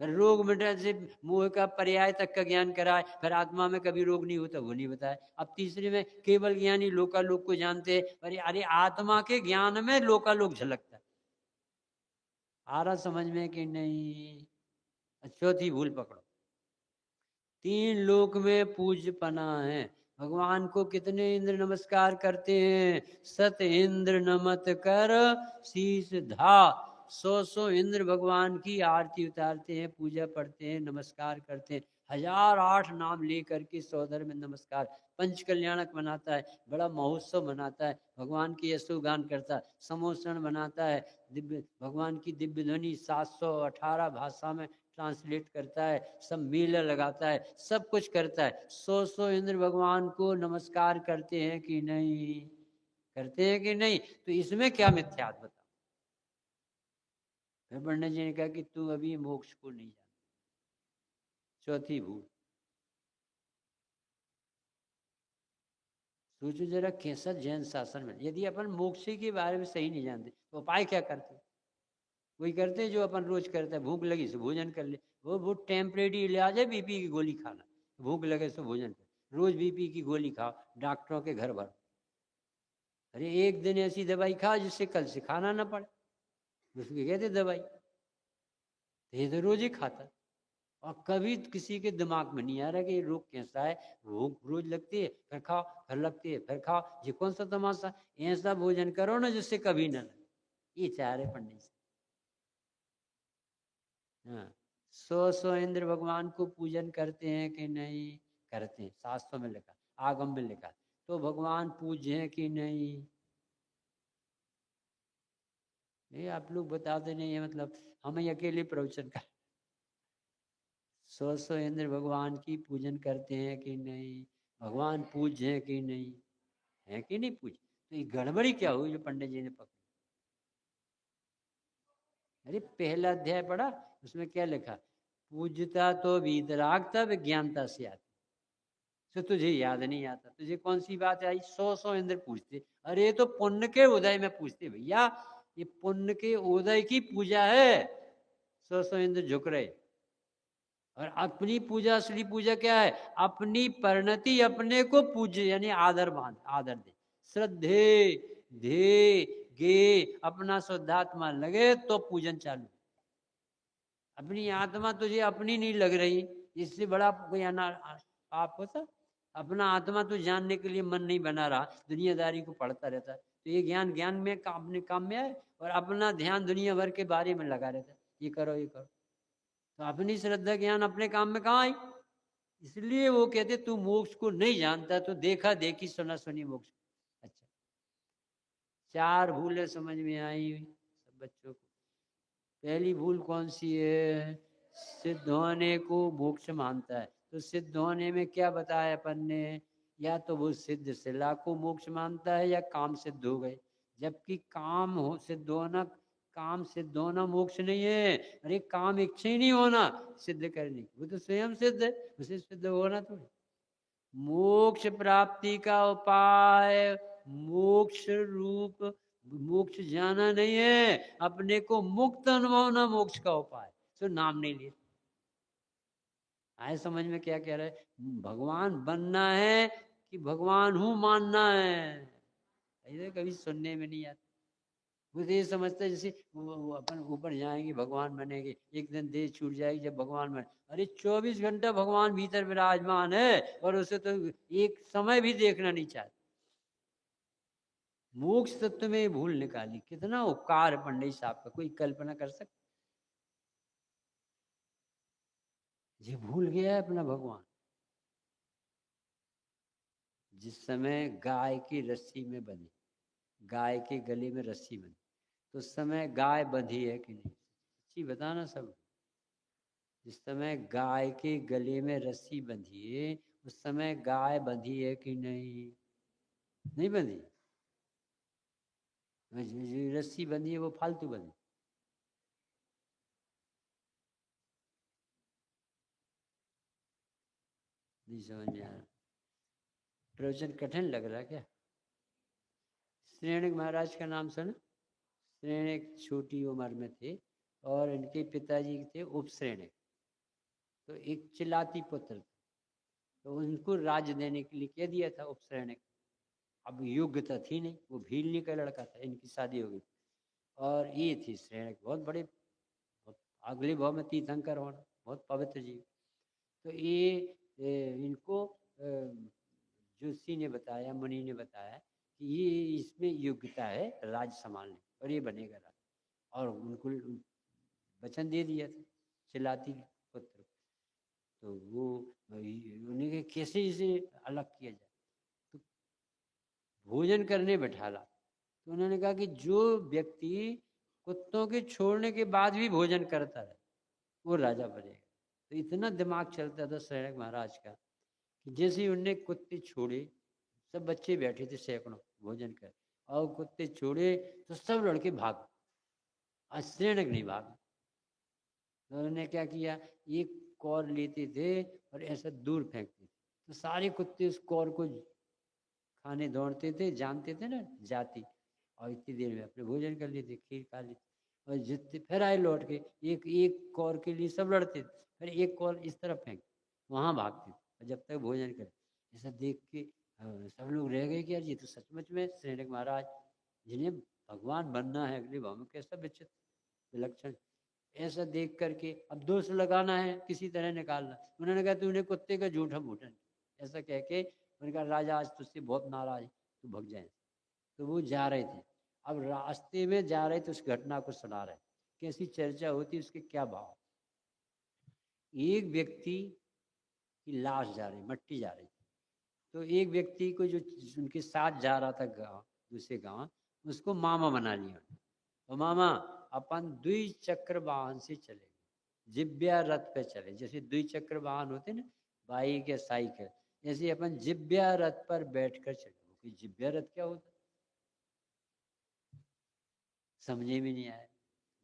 फिर रोग मिटा से मोह का पर्याय तक का ज्ञान कराए, फिर आत्मा में कभी रोग नहीं होता वो नहीं बताया। अब तीसरे में केवल ज्ञानी लोकालोक को जानते हैं, अरे अरे आत्मा के ज्ञान में लोकालोक झलकता है। आ रहा समझ में कि नहीं? चौथी भूल पकड़ो, तीन लोक में पूज्य पना है। भगवान को कितने इंद्र नमस्कार करते हैं? सत इंद्र नमत कर शीश धा। सौ सौ इंद्र भगवान की आरती उतारते हैं, पूजा पढ़ते हैं, नमस्कार करते हैं। 1008 नाम लेकर के सौदर में नमस्कार। पंच कल्याणक बनाता है, बड़ा महोत्सव मनाता है, भगवान की यशोगान करता है, समोषण बनाता है, दिव्य भगवान की दिव्य ध्वनि 718 भाषा में ट्रांसलेट करता है, सब मेला लगाता है, सब कुछ करता है। सौ इंद्र भगवान को नमस्कार करते हैं कि नहीं? करते हैं कि नहीं? तो इसमें क्या मिथ्यात बता? फिर पंडित जी ने कहा कि तू अभी मोक्ष को नहीं जान। चौथी भूल। सोचो जरा कैसा जैन शासन में, यदि अपन मोक्ष के बारे में सही नहीं जानते तो उपाय क्या करते? वही करते हैं जो अपन रोज करते हैं, भूख लगी तो भोजन कर ले। वो टेम्परेरी इलाज है बीपी की गोली खाना, भूख लगे तो भोजन कर। रोज बीपी की गोली खाओ, डॉक्टरों के घर भर। अरे एक दिन ऐसी दवाई खा जिससे कल से खाना ना पड़े, उसको कहते दवाई। ये तो रोज ही खाता, और कभी किसी के दिमाग में नहीं आ रहा कि ये रोग कैसा है। भूख रोज लगती है फिर खाओ, फिर लगती है फिर खाओ, ये कौन सा तमाशा? ऐसा भोजन करो ना जिससे कभी ना लगे, ये चाह रहे पंडित जी। हाँ, सौ इंद्र भगवान को पूजन करते हैं कि नहीं? करते हैं, शास्त्रों में लिखा, आगम में लिखा। तो भगवान पूज्य हैं कि नहीं? ये आप लोग बताते नहीं है, मतलब हम ही अकेले प्रवचन कर। सौ इंद्र भगवान की पूजन करते हैं कि नहीं? भगवान पूज्य हैं कि नहीं? है कि नहीं पूज्य? तो ये गड़बड़ी क्या हुई जो पंडित जी ने पकड़ी? अरे पहला अध्याय पढ़ा, उसमें क्या लिखा? पूजता तो वीतरागता विज्ञानता से आती। तो तुझे याद नहीं आता, तुझे कौन सी बात आई? सौ इंद्र पूछते। अरे ये तो पुण्य के उदय में पूछते भैया, ये पुण्य के उदय की पूजा है। सौ इंद्र झुक रहे। और अपनी पूजा, असली पूजा क्या है? अपनी परिणति अपने को पूज्य यानी आदर मान, आदर दे, श्रद्धे धे गे, अपना शुद्धात्मा लगे तो पूजन चालू। अपनी आत्मा तुझे अपनी नहीं लग रही, इससे बड़ा कोई आप होता? अपना आत्मा तो जानने के लिए मन नहीं बना रहा, दुनियादारी को पढ़ता रहता है, तो ये ज्ञान ज्ञान में अपने काम में आए, और अपना ध्यान दुनिया भर के बारे में लगा रहता है, ये करो ये करो। तो अपनी श्रद्धा ज्ञान अपने काम में कहाँ आई? इसलिए वो कहते तू मोक्ष को नहीं जानता तो देखा देखी सुना सुनी मोक्ष। अच्छा, चार भूलें समझ में आई सब बच्चों को। पहली भूल कौन सी है? सिद्ध होने को मोक्ष मानता है। तो सिद्ध होने में क्या बताया अपन ने? या तो वो सिद्ध शिला को मोक्ष मानता है या काम सिद्ध हो गए, जबकि काम हो सिद्ध होना, काम सिद्ध होना मोक्ष नहीं है। अरे काम इच्छा ही नहीं होना सिद्ध करने की, वो तो स्वयं सिद्ध है, उसे सिद्ध होना थोड़ी। मोक्ष प्राप्ति का उपाय मोक्ष रूप, मोक्ष जाना नहीं है, अपने को मुक्त अनुभव ना मोक्ष का उपाय। तो नाम नहीं लिए। आए समझ में क्या कह रहा है? भगवान बनना है कि भगवान हूं मानना है? ऐसे कभी सुनने में नहीं आता। वो तो ये समझते हैं जैसे वो अपन ऊपर जाएंगे भगवान बनेंगे, एक दिन देह छूट जाएगी जब भगवान बने। अरे 24 घंटा भगवान भीतर विराजमान है, और उसे तो एक समय भी देखना नहीं चाहते। मोक्ष तत्व में भूल निकाली, कितना उपकार पंडित साहब का, कोई कल्पना कर सकते? ये भूल गया है अपना भगवान। जिस समय गाय की रस्सी में बंधी, गाय के गले में रस्सी बंधी, तो उस समय गाय बंधी है कि नहीं? सच्ची बताना सब। जिस समय गाय के गले में रस्सी बंधी है, उस समय गाय बंधी है कि नहीं? नहीं बंधी। जो रस्सी बंधी है वो फालतू बंधी। नहीं समझ में आ रहा? प्रवचन कठिन लग रहा क्या? श्रेणिक महाराज का नाम सुना? श्रेणिक छोटी उम्र में थे, और इनके पिताजी थे उपश्रेणिक। तो एक चिल्लाती पुत्र, तो उनको राज देने के लिए कह दिया था उपश्रेणिक। अब योग्यता थी नहीं, वो भीलनी का लड़का था, इनकी शादी हो गई। और ये थी श्रेणिक, बहुत बड़े, बहुत अगले भाव में तीर्थंकर होना, बहुत पवित्र जीव। तो ये इनको जोशी ने बताया, मुनि ने बताया कि ये इसमें योग्यता है राज संभालने, और ये बनेगा राज। और उनको वचन दे दिया था चिल्लाती पुत्र। तो वो उन्हें कैसे इसे अलग किया जाए, तो भोजन करने बैठाला। तो उन्होंने कहा कि जो व्यक्ति कुत्तों के छोड़ने के बाद भी भोजन करता है वो राजा बनेगा। तो इतना दिमाग चलता था श्रेणिक महाराज का कि जैसे ही उनने कुत्ते छोड़े, सब बच्चे बैठे थे सैकड़ों भोजन कर, और कुत्ते छोड़े तो सब लड़के भाग। आज श्रेणिक नहीं भागा। तो उन्होंने क्या किया, एक कौर लेते थे और ऐसा दूर फेंकते थे, तो सारे कुत्ते उस कौर को खाने दौड़ते थे, जानते थे ना जाति, और इतनी देर में अपने भोजन कर लेते, खीर खा लेते, और जितने फिर आए लौट के, एक एक कौर के लिए सब लड़ते थे, फिर एक कौर इस तरफ फेंक, वहाँ भागते थे, और जब तक भोजन करे। ऐसा देख के सब लोग रह गए कि यार ये तो सचमुच में श्रीनाथ महाराज जिन्हें भगवान बनना है अगले भाव में, कैसा विचित्र विलक्षण। ऐसा देख करके अब दोष लगाना है, किसी तरह निकालना। उन्होंने कहा तूने कुत्ते का झूठा मूठा, ऐसा कह के उन्होंने कहा राजा आज तुझसे बहुत नाराज, तू भग जाए। तो वो जा रहे थे, अब रास्ते में जा रहे थे, उस घटना को सुना रहे, कैसी चर्चा होती, उसके क्या भाव। एक व्यक्ति की लाश जा रही, मट्टी जा रही, तो एक व्यक्ति को जो उनके साथ जा रहा था गाँव, दूसरे गाँव, उसको मामा बना लिया। तो मामा अपन द्विचक्र वाहन से चले, जिब्या रथ पे चले, जैसे द्विचक्र वाहन होते ना, बाइक या साइकिल, जैसे अपन जिब्या रथ पर बैठकर चले। जिब्या रथ क्या होता, समझे भी नहीं आया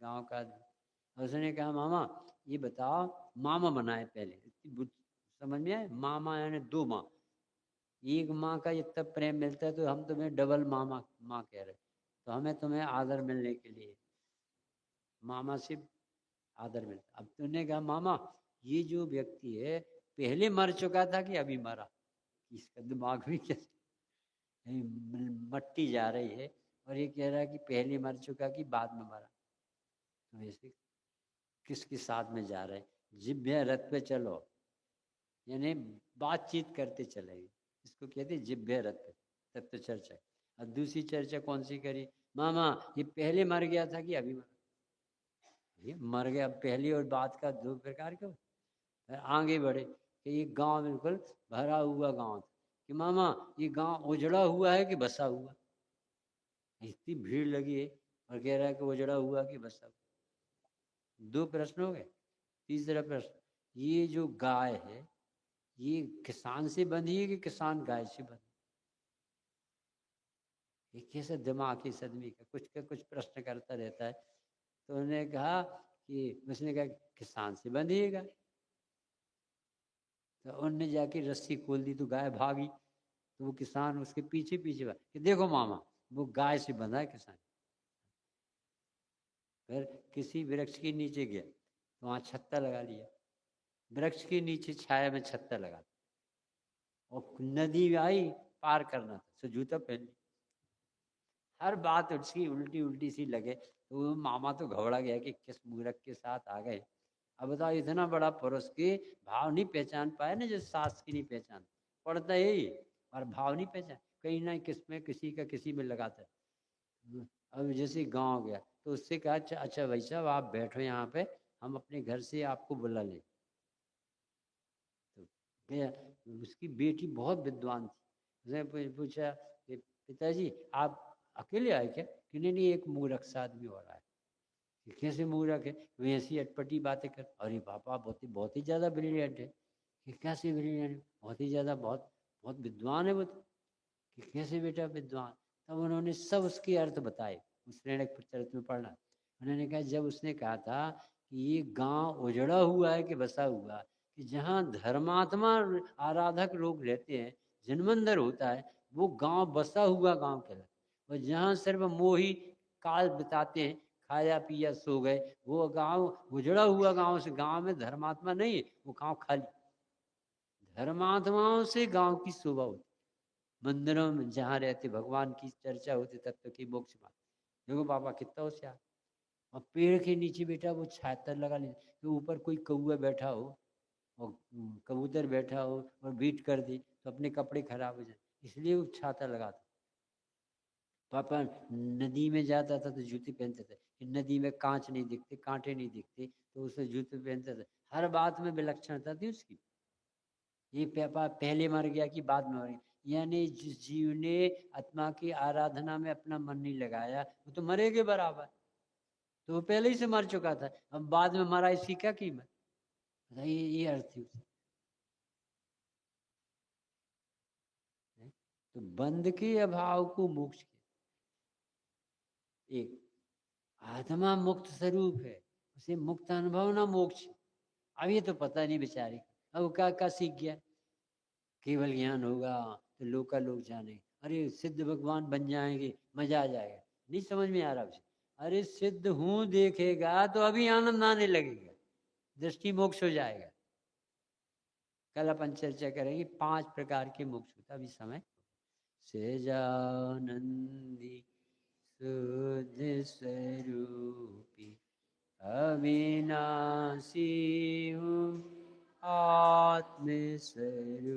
गांव का आदमी। उसने कहा मामा ये बताओ, मामा बनाए पहले, समझ में आए, मामा यानी दो माँ, एक माँ का इतना प्रेम मिलता है तो हम तुम्हें डबल मामा माँ कह रहे, तो हमें तुम्हें आदर मिलने के लिए मामा से आदर मिलता। अब तुमने कहा मामा ये जो व्यक्ति है पहले मर चुका था कि अभी मरा, इसका दिमाग भी कैसे, मट्टी जा रही है और ये कह रहा है कि पहले मर चुका कि बाद में मरा। तो ऐसे किसके साथ में जा रहे हैं, जिब्या रथ पे चलो, यानी बातचीत करते चलेंगे, इसको कहते जिब्या रथ पे तत्व चर्चा। और दूसरी चर्चा कौन सी करी, मामा ये पहले मर गया था कि अभी मरा, ये मर गया, पहली और बाद का दो प्रकार के। आगे बढ़े कि ये गांव बिल्कुल भरा हुआ गांव था, कि मामा ये गांव उजड़ा हुआ है कि बसा हुआ, इतनी भीड़ लगी है और कह रहा है कि उजड़ा हुआ कि बसा हुआ। दो प्रश्न हो गए। तीसरा प्रश्न, ये जो गाय है ये किसान से बंधी है कि किसान गाय से बंधी, ये कैसे दिमाग की सदमी का कुछ प्रश्न करता रहता है। तो उन्होंने कहा कि उसने कहा किसान से बंधी है गाय। तो उनने जाके रस्सी खोल दी तो गाय भागी, तो वो किसान उसके पीछे पीछे भाग कि देखो मामा वो गाय से बंधा है किसान। फिर किसी वृक्ष के नीचे गया तो वहां छत्ता लगा लिया, वृक्ष के नीचे छाया में छत्ता लगा, और नदी आई पार करना था तो जूता पहन लिया। हर बात उसकी उल्टी उल्टी सी लगे तो वो मामा तो घबरा गया कि किस मूर्ख के साथ आ गए। अब बताओ इतना बड़ा पुरुष के भाव नहीं पहचान पाए ना, जैसे सास की नहीं पहचान पड़ता यही, और भाव नहीं पहचान, कहीं ना किसमें किसी का किसी में लगाता है। अब जैसे गांव गया तो उससे कहा अच्छा अच्छा भाई साहब आप बैठो यहाँ पे, हम अपने घर से आपको बुला ले। तो गया, उसकी बेटी बहुत विद्वान थी, उसने पूछा कि पिताजी आप अकेले आए क्या, कि नहीं एक मूर्ख सा आदमी हो रहा है। कि कैसे मूर्ख है, वैसी अटपटी बातें कर, अरे पापा बहुत ही ज़्यादा ब्रिलियंट है। कि कैसे ब्रिलियंट, बहुत ही ज़्यादा, बहुत बहुत विद्वान है वो तो। कि कैसे बेटा विद्वान, तब उन्होंने सब उसके अर्थ बताए, उस ऋणक चरित्र में पढ़ना। उन्होंने कहा जब उसने कहा था कि ये गांव उजड़ा हुआ है कि बसा हुआ, कि जहाँ धर्मात्मा आराधक लोग रहते हैं, जन्मंदर होता है, वो गांव बसा हुआ गांव कहलाता है। और जहाँ सिर्फ मोही काल बिताते हैं, खाया पिया सो गए, वो गांव उजड़ा हुआ गांव से, गांव में धर्मात्मा नहीं है, वो गांव खाली। धर्मात्माओं से गांव की शोभा होती, मंदिरों में जहाँ रहते भगवान की चर्चा होती, तत्व की मोक्ष बात। देखो पापा कितना होशियार। और पेड़ के नीचे बेटा वो छाता लगा ले, तो ऊपर कोई कौआ बैठा हो और कबूतर बैठा हो और बीट कर दी तो अपने कपड़े खराब हो जाए, इसलिए वो छाता लगाता। पापा नदी में जाता था तो जूते पहनते थे, कि नदी में कांच नहीं दिखते, कांटे नहीं दिखते, तो उसे जूते पहनते थे। हर बात में विलक्षणता थी उसकी। ये पापा पहले मर गया कि बाद में मर गया, यानी जिस जीव ने आत्मा की आराधना में अपना मन नहीं लगाया वो तो मरे के बराबर, तो वो पहले ही से मर चुका था, अब बाद में मरा, इसकी क्या कीमत। ये अर्थ थी उसका। तो बंध के अभाव को मोक्ष के, एक आत्मा मुक्त स्वरूप है, उसे मुक्त अनुभव ना मोक्ष। अब ये तो पता नहीं बेचारी, अब क्या क्या सीख गया, केवल ज्ञान होगा तो लोग का लोग जाने, अरे सिद्ध भगवान बन जाएंगे, मजा आ जाएगा। नहीं समझ में आ रहा उसे। अरे सिद्ध हूं देखेगा तो अभी आनंद आने लगेगा, दृष्टि मोक्ष हो जाएगा। कल अपन चर्चा करेंगे 5 प्रकार के मोक्ष होता। अभी समय सहजानंदी शुद्ध स्वरूपी अविनाशी हूँ आत्म स्वरूप।